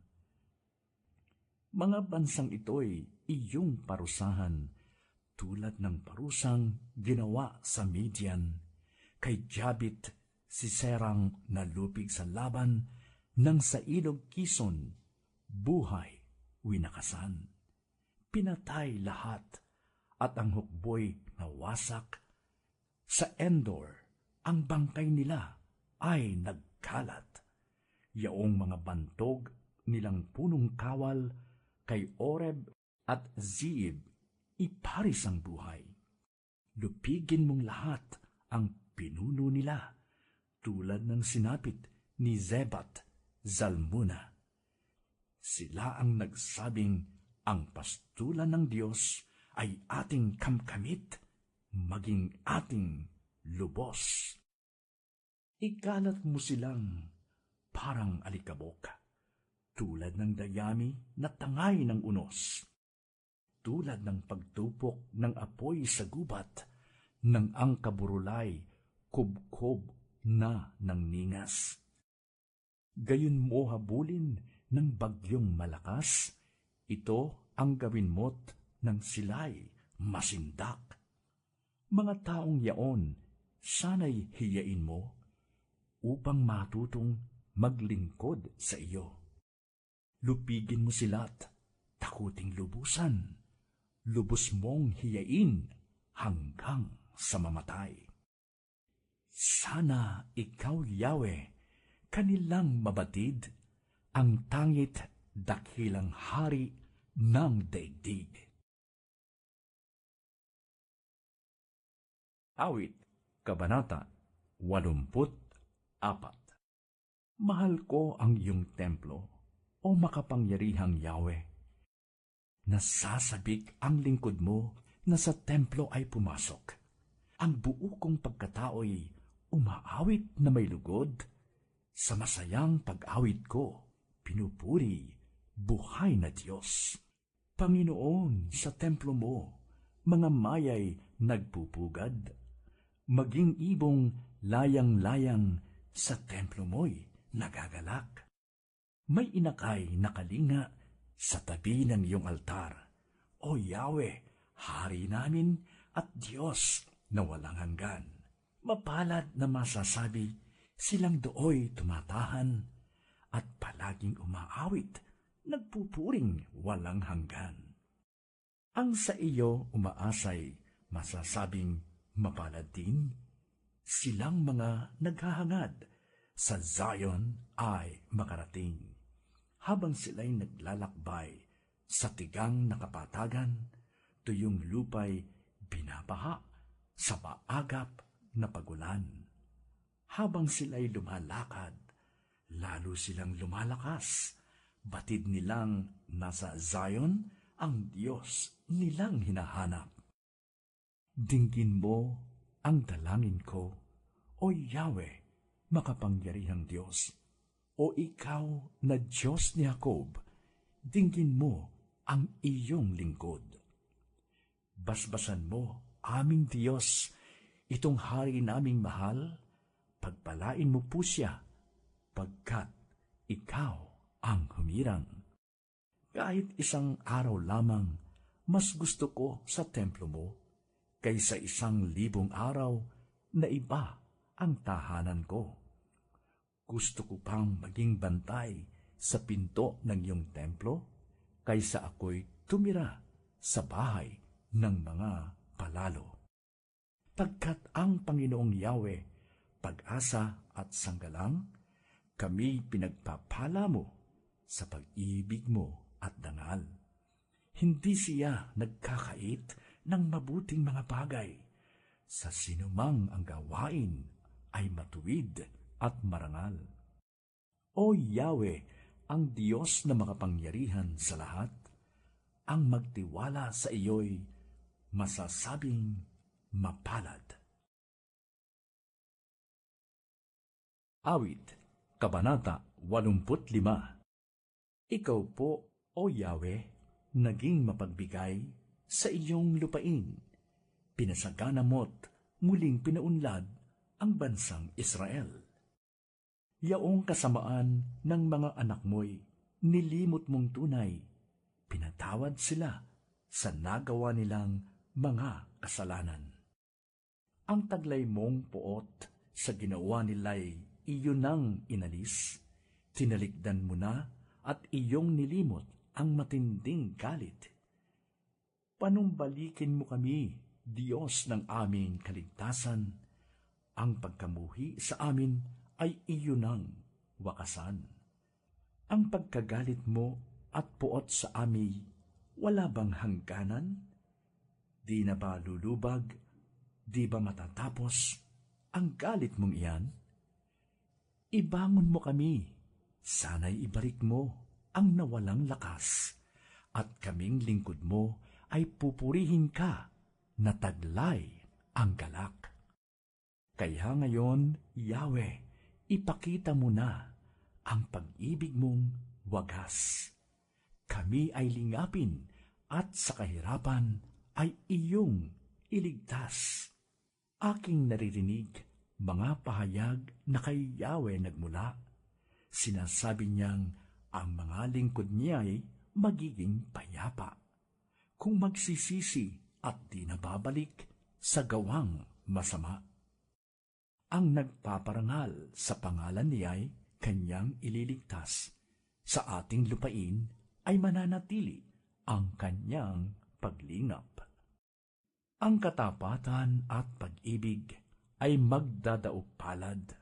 Mga bansang ito'y iyong parusahan, tulad ng parusang ginawa sa Midian, kay Jabit si Serang nalupig sa laban, nang sa ilog Kison, buhay, winakasan. Pinatay lahat, at ang hukboy nawasak. Sa Endor, ang bangkay nila ay nagkalat. Yaong mga bantog nilang punong kawal kay Oreb at Zeeb, iparis ang buhay. Lupigin mong lahat ang pinuno nila, tulad ng sinapit ni Zebat Zalmuna. Sila ang nagsabing ang pastulan ng Diyos ay ating kamkamit, maging ating lubos. Ikalat mo silang parang alikabok, tulad ng dayami na tangay ng unos, tulad ng pagtupok ng apoy sa gubat, ng ang kaburulay, kubkob na ng ningas. Gayon mo habulin ng bagyong malakas, ito ang gawin mo't ng sila'y masindak. Mga taong yaon, sana'y hiyain mo, upang matutong maglingkod sa iyo. Lupigin mo sila't takuting lubusan, lubos mong hiyain hanggang sa mamatay. Sana ikaw, Yahweh, kanilang mabatid, ang tangit dakilang hari ng daigdig. Awit, Kabanata 84. Mahal ko ang iyong templo, o makapangyarihang Yahweh. Nasasabik ang lingkod mo na sa templo ay pumasok. Ang buo kong pagkatao'y umaawit na may lugod. Sa masayang pag-awit ko, pinupuri, buhay na Diyos. Panginoon, sa templo mo, mga mayay nagpupugad. Maging ibong layang-layang sa templo mo'y nagagalak. May inakay na kalinga sa tabi ng iyong altar. O Yahweh, Hari namin at Diyos na walang hanggan. Mapalad na masasabi, silang dooy tumatahan at palaging umaawit, nagpupuring walang hanggan. Ang sa iyo umaasay, masasabing mapalad din. Silang mga naghahangad sa Zion ay makarating. Habang sila'y naglalakbay sa tigang na kapatagan, tuyong lupay binabaha sa maagap na pagulan. Habang sila'y lumalakad, lalo silang lumalakas. Batid nilang nasa Zion ang Diyos nilang hinahanap. Dinggin mo ang dalangin ko, O Yahweh, makapangyarihang Diyos. O ikaw na Diyos ni Jacob, dinggin mo ang iyong lingkod. Basbasan mo, aming Diyos, itong hari naming mahal, pagpalain mo po siya, pagkat ikaw ang humirang. Kahit isang araw lamang, mas gusto ko sa templo mo, kaysa 1,000 araw na iba ang tahanan ko. Gusto ko pang maging bantay sa pinto ng iyong templo, kaysa ako'y tumira sa bahay ng mga palalo. Pagkat ang Panginoong Yahweh, pag-asa at sanggalang, kami pinagpapala mo sa pag-ibig mo at dangal. Hindi siya nagkakait ng mabuting mga bagay. Sa sinumang ang gawain ay matuwid at marangal. O Yahweh, ang Diyos na makapangyarihan sa lahat, ang magtiwala sa iyo'y masasabing mapalad. Awit, Kabanata 85. Ikaw po, O Yahweh, naging mapagbigay sa iyong lupain. Pinasagana mo't muling pinaunlad ang bansang Israel. Yaong kasamaan ng mga anak mo'y nilimot mong tunay, pinatawad sila sa nagawa nilang mga kasalanan. Ang taglay mong poot sa ginawa nila'y iyon nang inalis, tinalikdan mo na at iyong nilimot ang matinding galit. Panumbalikin mo kami, Diyos ng aming kaligtasan. Ang pagkamuhi sa amin ay iyon ng wakasan. Ang pagkagalit mo at puot sa amin, wala bang hangganan? Di na ba lulubag? Di ba matatapos ang galit mong iyan? Ibangon mo kami, sana'y ibalik mo ang nawalang lakas, at kaming lingkod mo ay pupurihin ka na taglay ang galak. Kaya ngayon, Yahweh, ipakita mo na ang pag-ibig mong wagas. Kami ay lingapin at sa kahirapan ay iyong iligtas. Aking naririnig mga pahayag na kay Yahweh nagmula. Sinasabi niyang ang mga lingkod niya ay magiging payapa kung magsisisi at di nababalik sa gawang masama. Ang nagpaparangal sa pangalan niya ay kanyang ililigtas. Sa ating lupain ay mananatili ang kanyang paglingap. Ang katapatan at pag-ibig ay magdadaog palad.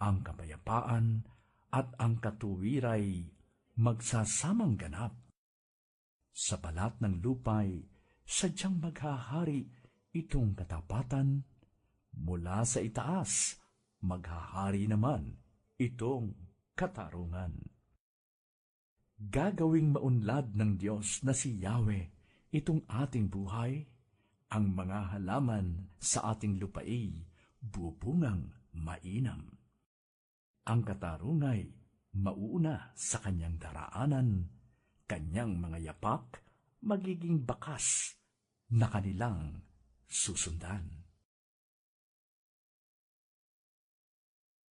Ang kapayapaan at ang katuwiray magsasamang ganap. Sa balat ng lupay, sadyang maghahari itong katapatan. Mula sa itaas, maghahari naman itong katarungan. Gagawing maunlad ng Diyos na si Yahweh itong ating buhay. Ang mga halaman sa ating lupain bubungang mainam. Ang katarungay mauuna sa kanyang daraanan, kanyang mga yapak magiging bakas na kanilang susundan.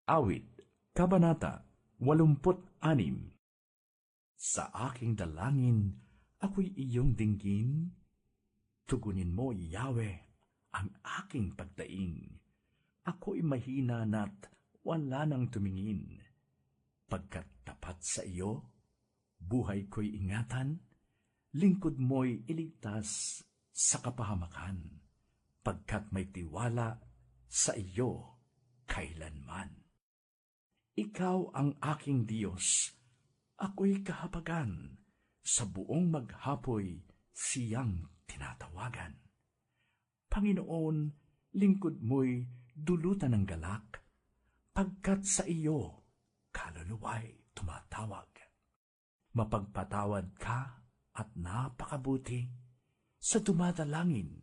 Awit, Kabanata 86. Sa aking dalangin, ako'y iyong dinggin. Tugunin mo, Yahweh, ang aking pagdaing. Ako'y mahina na't wala nang tumingin. Pagkat tapat sa iyo, buhay ko'y ingatan, lingkod mo'y iligtas sa kapahamakan, pagkat may tiwala sa iyo kailanman. Ikaw ang aking Diyos, ako'y kahabagan, sa buong maghapoy siyang tinatawagan. Panginoon, lingkod mo'y dulutan ng galak, pagkat sa iyo kaluluwa'y tumatawag. Mapagpatawad ka at napakabuti sa dumadalangin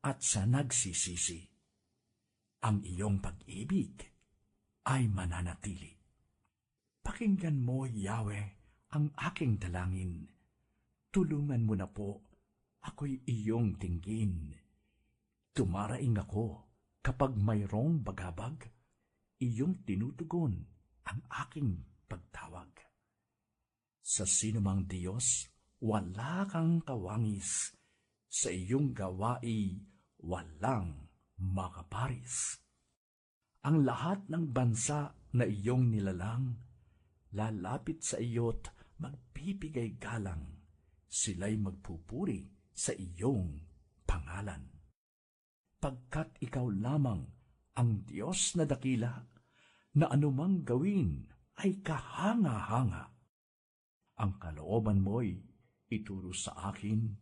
at sa nagsisisi. Ang iyong pag-ibig ay mananatili. Pakinggan mo, Yahweh, ang aking dalangin. Tulungan mo na po, ako'y iyong tinggin. Tumaraing ako kapag mayroong bagabag, iyong tinutugon ang aking pagtawag. Sa sinumang Diyos, wala kang kawangis, sa iyong gawa'i walang makaparis. Ang lahat ng bansa na iyong nilalang, lalapit sa iyo't magbibigay galang, sila'y magpupuri sa iyong pangalan. Pagkat ikaw lamang ang Diyos na dakila, na anumang gawin ay kahanga-hanga. Ang kalooban mo'y ituro sa akin,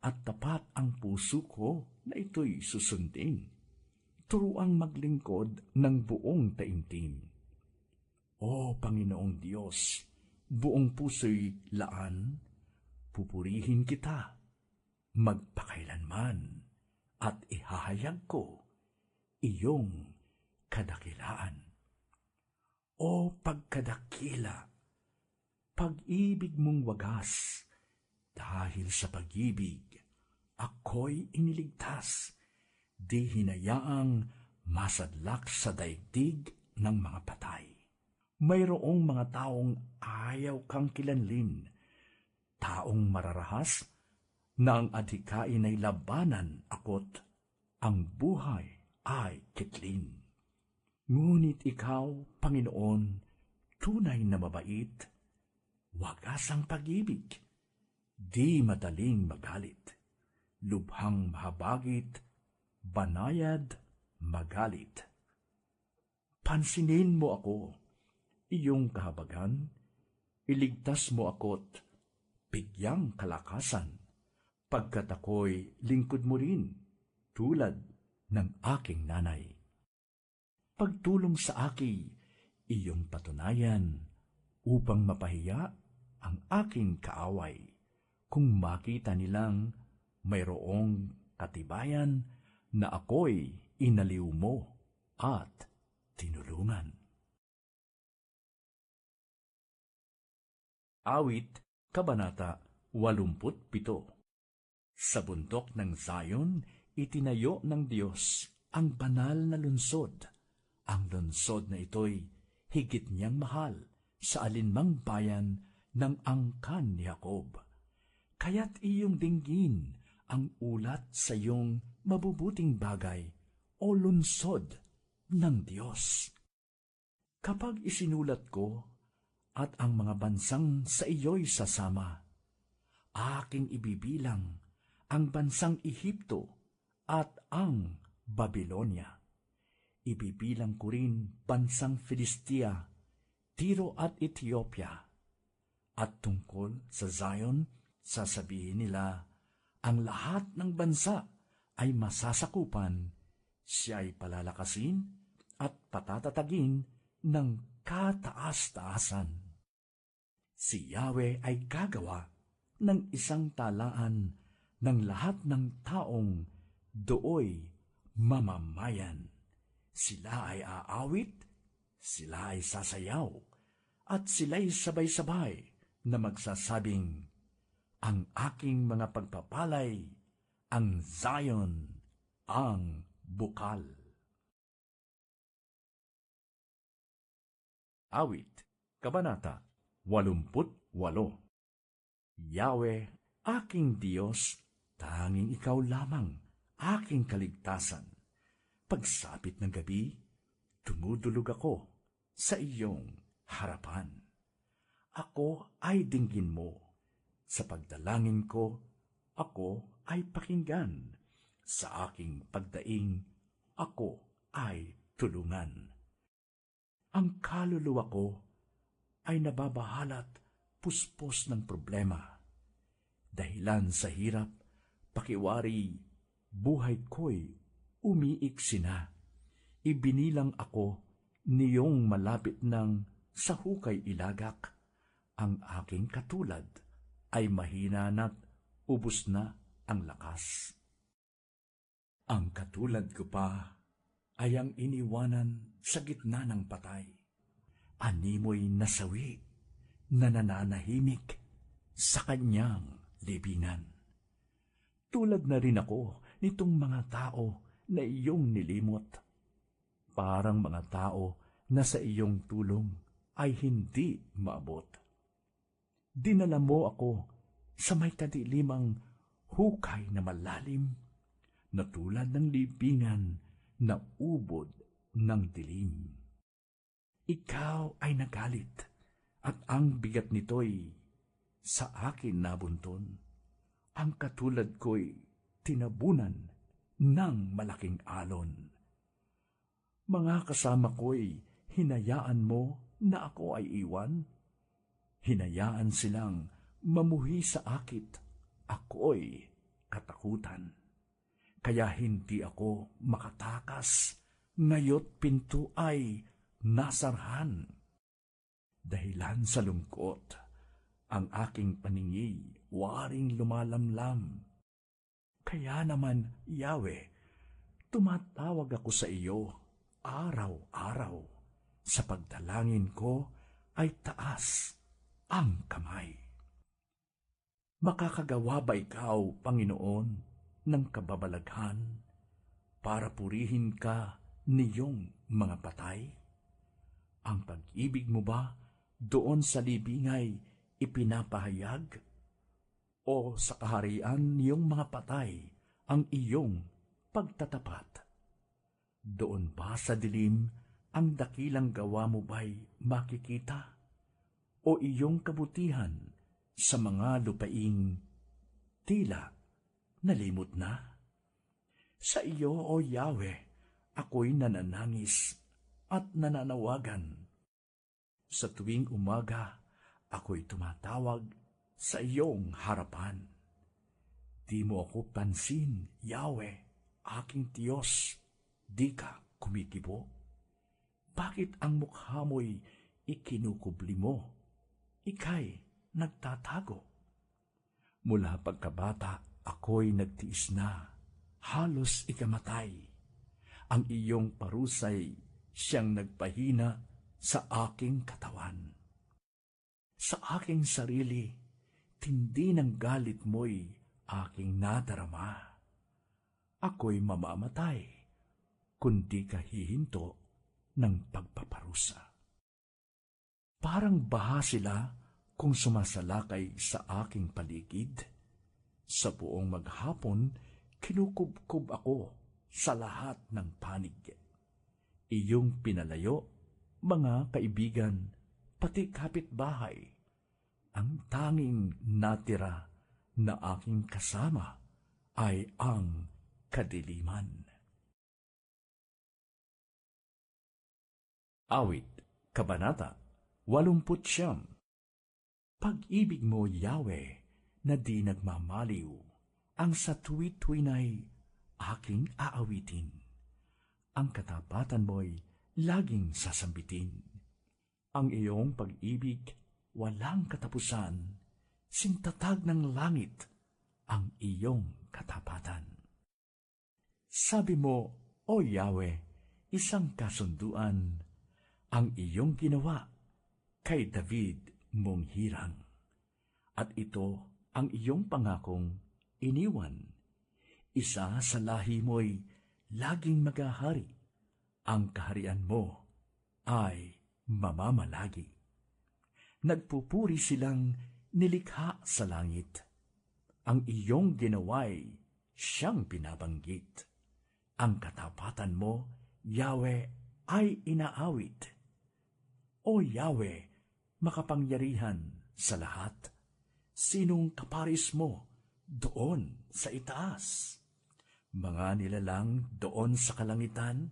at tapat ang puso ko na ito'y susundin. Turuang maglingkod ng buong taimtim. O Panginoong Diyos, buong puso'y laan, pupurihin kita, magpakailanman, at ihahayag ko iyong kadakilaan. O pagkadakila, pag-ibig mong wagas, dahil sa pag-ibig, ako'y iniligtas, di hinayaang masadlak sa daigdig ng mga patay. Mayroong mga taong ayaw kang kilanlin, taong mararahas na ang adhikain ay labanan akot, ang buhay ay kitlin. Ngunit ikaw, Panginoon, tunay na mabait, wagasang pag-ibig, di madaling magalit, lubhang mahabagit, banayad magalit. Pansinin mo ako, iyong kahabagan, iligtas mo ako't bigyang kalakasan, pagkat ako'y lingkod mo rin, tulad ng aking nanay. Pagtulong sa aki, iyong patunayan, upang mapahiya ang aking kaaway, kung makita nilang mayroong katibayan na ako'y inaliw mo at tinulungan. Awit, Kabanata 87. Sa bundok ng Zion, itinayo ng Diyos ang banal na lungsod. Ang lungsod na ito'y higit niyang mahal sa alinmang bayan ng angkan ni Jacob. Kaya't iyong dinggin ang ulat sa iyong mabubuting bagay o lungsod ng Diyos. Kapag isinulat ko at ang mga bansang sa iyo'y sasama, aking ibibilang ang bansang Ehipto at ang Babilonia. Ibibilang ko rin bansang Filistia, Tiro at Ethiopia. At tungkol sa Zion, sasabihin nila, ang lahat ng bansa ay masasakupan, siya ay palalakasin at patatatagin ng kataas-taasan. Si Yahweh ay gagawa ng isang talaan ng lahat ng taong dooy mamamayan. Sila ay aawit, sila ay sasayaw, at sila'y sabay-sabay na magsasabing, ang aking mga pagpapalay, ang Zion, ang bukal. Awit, Kabanata 88. Yahweh, aking Diyos, tanging ikaw lamang, aking kaligtasan. Pagsapit ng gabi, tumutulog ako sa iyong harapan. Ako ay dinggin mo. Sa pagdalangin ko, ako ay pakinggan. Sa aking pagdaing, ako ay tulungan. Ang kaluluwa ko ay nababahalat puspos ng problema. Dahilan sa hirap, pakiwari, buhay ko'y umiiksi na. Ibinilang ako niyong malapit ng sa hukay ilagak. Ang aking katulad ay mahina na't ubos na ang lakas. Ang katulad ko pa ay ang iniwanan sa gitna ng patay. Animoy nasawi na nananahimik sa kanyang libingan. Tulad na rin ako nitong mga tao na iyong nilimot. Parang mga tao na sa iyong tulong ay hindi maabot. Dinala mo ako sa may kadilimang hukay na malalim, na tulad ng libingan na ubod ng dilim. Ikaw ay nagalit, at ang bigat nito'y sa akin nabunton. Ang katulad ko'y tinabunan ng malaking alon. Mga kasama ko'y hinayaan mo na ako ay iwan. Hinayaan silang mamuhi sa akit, ako'y katakutan. Kaya hindi ako makatakas, ngayot pinto ay nasarhan. Dahilan sa lungkot, ang aking paningi waring lumalamlam. Kaya naman, Yahweh, tumatawag ako sa iyo araw-araw. Sa pagdalangin ko ay taas ang kamay. Makakagawa ba ikaw, Panginoon, ng kababalaghan para purihin ka niyong mga patay? Ang pag-ibig mo ba doon sa libingay ipinapahayag? O sa kaharian niyong mga patay ang iyong pagtatapat? Doon ba sa dilim ang dakilang gawa mo ba'y makikita? o iyong kabutihan sa mga lupaing tila nalimot na? Sa iyo, O Yahweh, ako'y nananangis at nananawagan. Sa tuwing umaga, ako'y tumatawag sa iyong harapan. Di mo ako pansin, Yahweh, aking Diyos, di ka kumikibo. Bakit ang mukha mo'y ikinukubli mo? Ika'y nagtatago. Mula pagkabata, ako'y nagtiis na, halos ikamatay. Ang iyong parusay siyang nagpahina sa aking katawan. Sa aking sarili, tindi ng galit mo'y aking nadarama. Ako'y mamamatay, kundi ka hihinto ng pagpaparusa. Parang baha sila kung sumasalakay sa aking paligid. Sa buong maghapon, kinukubkob ako sa lahat ng panig. Iyong pinalayo, mga kaibigan, pati kapitbahay, ang tanging natira na aking kasama ay ang kadiliman. Awit, Kabanata 89. Pag-ibig mo, Yahweh, na di nagmamaliw, ang sa tuwi-tuwinay aking aawitin. Ang katapatan mo'y laging sasambitin. Ang iyong pag-ibig walang katapusan, sintatag ng langit ang iyong katapatan. Sabi mo, O Yahweh, isang kasunduan, ang iyong ginawa kay David mong hirang. At ito ang iyong pangakong iniwan. Isa sa lahi mo'y laging maghahari. Ang kaharian mo ay mamamalagi. Nagpupuri silang nilikha sa langit. Ang iyong ginawa'y siyang pinabanggit. Ang katapatan mo, Yahweh, ay inaawit. O Yahweh, makapangyarihan sa lahat, sinong kaparis mo doon sa itaas? Mga nilalang doon sa kalangitan,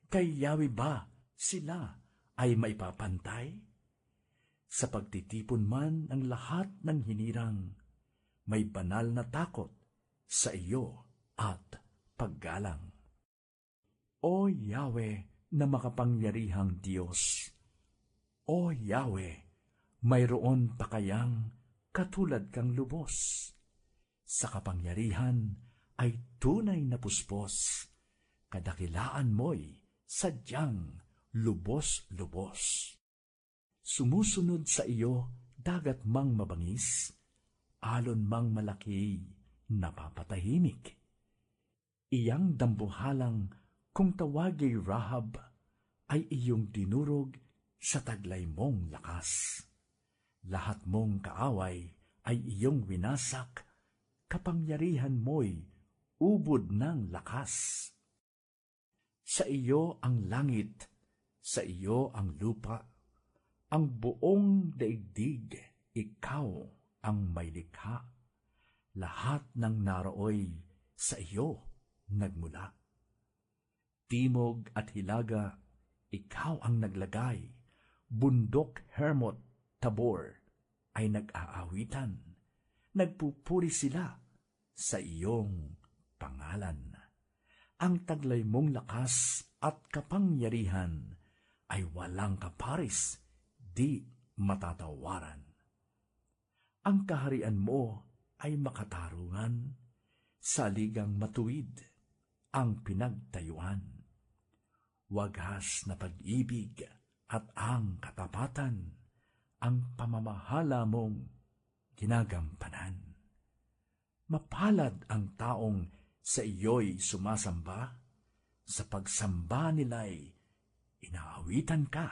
kay Yahweh ba sila ay maipapantay? Sa pagtitipon man ng lahat ng hinirang, may banal na takot sa iyo at paggalang. O Yahweh na makapangyarihang Diyos, O Yahweh, mayroon pa kayang katulad kang lubos? Sa kapangyarihan ay tunay na puspos, kadakilaan mo'y sadyang lubos-lubos. Sumusunod sa iyo dagat mang mabangis, alon mang malaki napapatahimik. Iyang dambuhalang kung tawagay Rahab ay iyong dinurog sa taglay mong lakas. Lahat mong kaaway ay iyong winasak, kapangyarihan mo'y ubod ng lakas. Sa iyo ang langit, sa iyo ang lupa, ang buong daigdig, ikaw ang may likha. Lahat ng narooy sa iyo nagmula. Timog at hilaga, ikaw ang naglagay. Bundok, Hermot, Tabor ay nag-aawitan. Nagpupuri sila sa iyong pangalan. Ang taglay mong lakas at kapangyarihan ay walang kaparis, di matatawaran. Ang kaharian mo ay makatarungan, saligang matuwid ang pinagtayuan. Waghas na pag-ibig at ang katapatan, ang pamamahala mong ginagampanan. Mapalad ang taong sa iyo'y sumasamba, sa pagsamba nila'y inaawitan ka,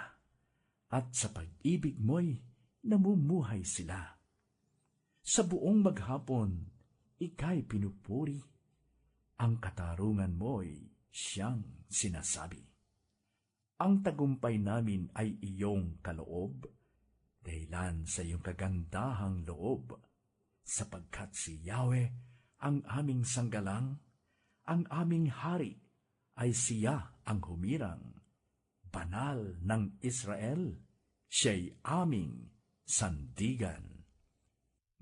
at sa pag-ibig mo'y namumuhay sila. Sa buong maghapon, ika'y pinupuri, ang katarungan mo'y siyang sinasabi. Ang tagumpay namin ay iyong kaloob, dahilan sa iyong kagandahang loob, sapagkat si Yahweh ang aming sanggalang, ang aming hari ay siya ang humirang. Banal ng Israel, siya'y aming sandigan.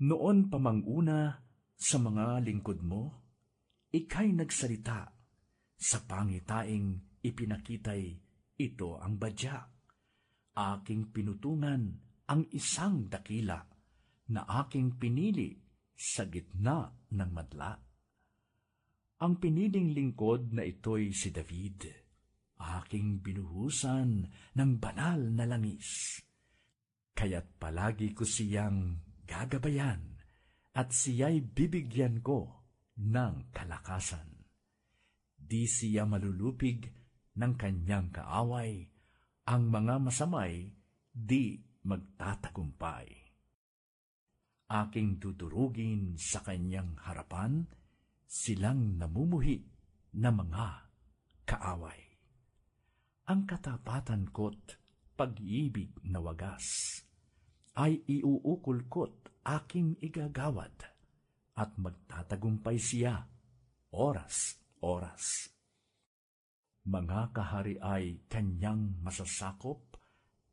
Noon pamanguna sa mga lingkod mo, ika'y nagsalita, sa pangitaing ipinakitay ito ang badya. Aking pinutungan ang isang dakila na aking pinili sa gitna ng madla. Ang piniling lingkod na ito'y si David, aking binuhusan ng banal na langis. Kaya't palagi ko siyang gagabayan at siya'y bibigyan ko ng kalakasan. Di siya malulupig ng kanyang kaaway, ang mga masamay di magtatagumpay. Aking dudurugin sa kanyang harapan, silang namumuhi na mga kaaway. Ang katapatan ko't pag-ibig na wagas ay iuukol ko't aking igagawad at magtatagumpay siya oras-oras. Mga kahari ay kanyang masasakop,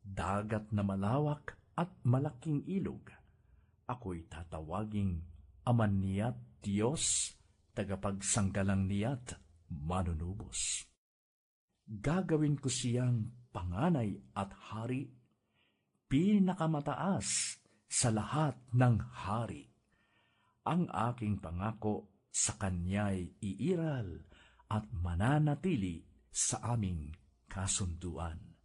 dagat na malawak at malaking ilog. Ako'y tatawaging Aman niya't Diyos, tagapagsanggalang niya't manunubos. Gagawin ko siyang panganay at hari, pinakamataas sa lahat ng hari. Ang aking pangako sa kanya'y iiral at mananatili sa aming kasunduan.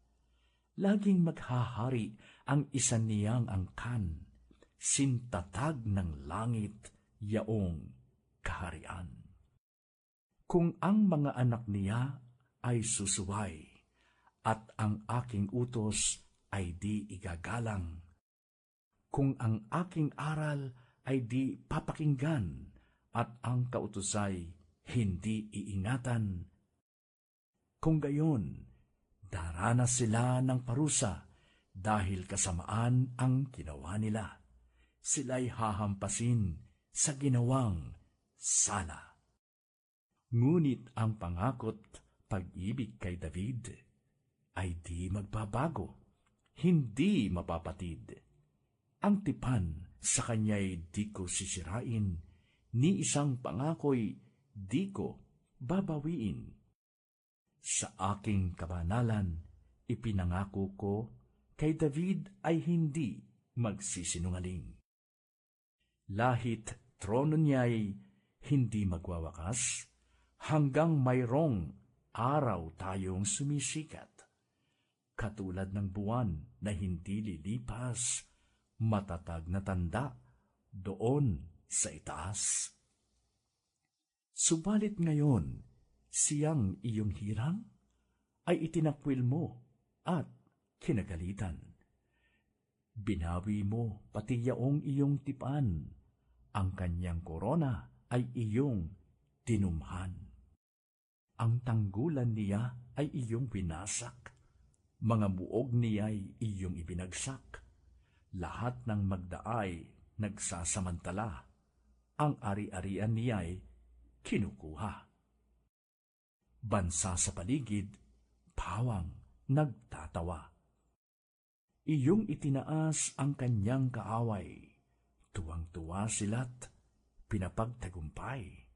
Laging maghahari ang isa niyang angkan, sintatag ng langit yaong kaharian. Kung ang mga anak niya ay susuway, at ang aking utos ay di igagalang, kung ang aking aral ay di papakinggan, at ang kautusay hindi iingatan, kung gayon, daranas sila ng parusa dahil kasamaan ang ginawa nila. Sila'y hahampasin sa ginawang sala. Ngunit ang pangakot pag-ibig kay David ay di magbabago, hindi mapapatid. Ang tipan sa kanya'y di ko sisirain, ni isang pangako'y di ko babawiin. Sa aking kabanalan, ipinangako ko, kay David ay hindi magsisinungaling. Lahit trono niya'y hindi magwawakas, hanggang mayroong araw tayong sumisikat. Katulad ng buwan na hindi lilipas, matatag na tanda doon sa itaas. Subalit ngayon, siyang iyong hirang ay itinakwil mo at kinagalitan. Binawi mo pati yaong iyong tipan, ang kanyang korona ay iyong tinumhan. Ang tanggulan niya ay iyong winasak, mga buog niya'y iyong ibinagsak. Lahat ng magdaay nagsasamantala, ang ari-arian niya'y kinukuha. Bansa sa paligid, pawang nagtatawa. Iyong itinaas ang kanyang kaaway, tuwang-tuwa sila't pinapagtagumpay.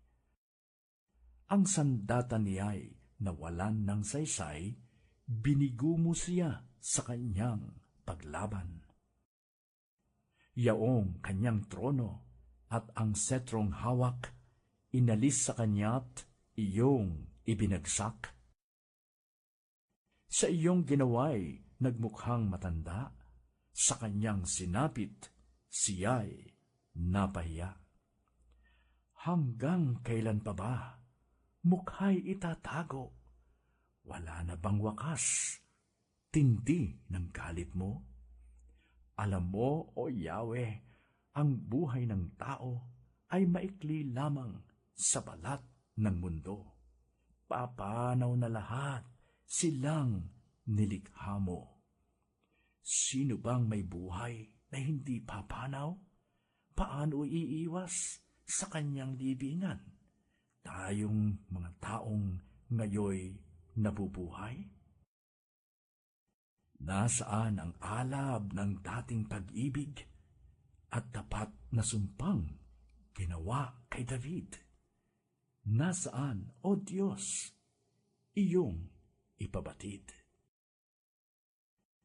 Ang sandata niya'y nawalan ng saysay, binigo mo siya sa kanyang paglaban. Yaong kanyang trono at ang setrong hawak, inalis sa kanya't iyong ibinagsak. Sa iyong ginaway nagmukhang matanda, sa kanyang sinapit siya'y napahiya. Hanggang kailan pa ba mukha'y itatago? Wala na bang wakas, tindi ng galit mo? Alam mo, O Yahweh, ang buhay ng tao ay maikli lamang sa balat ng mundo. Papanaw na lahat silang nilikha mo. Sino bang may buhay na hindi papanaw? Paano iiwas sa kanyang libingan? Tayong mga taong ngayoy nabubuhay? Nasaan ang alab ng dating pag-ibig at tapat na sumpang ginawa kay David? Nasaan, O Diyos, iyong ipabatid?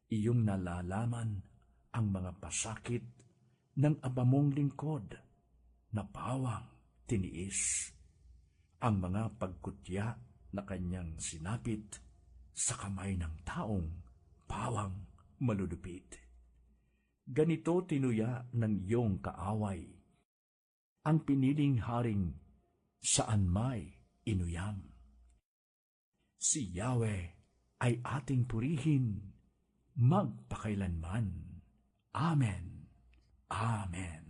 Iyong nalalaman ang mga pasakit ng ama mong lingkod na pawang tiniis, ang mga pagkutya na kanyang sinapit sa kamay ng taong pawang malulupit. Ganito tinuya ng iyong kaaway ang piniling haring saan may inuyam. Si Yahweh ay ating purihin magpakailanman. Amen. Amen.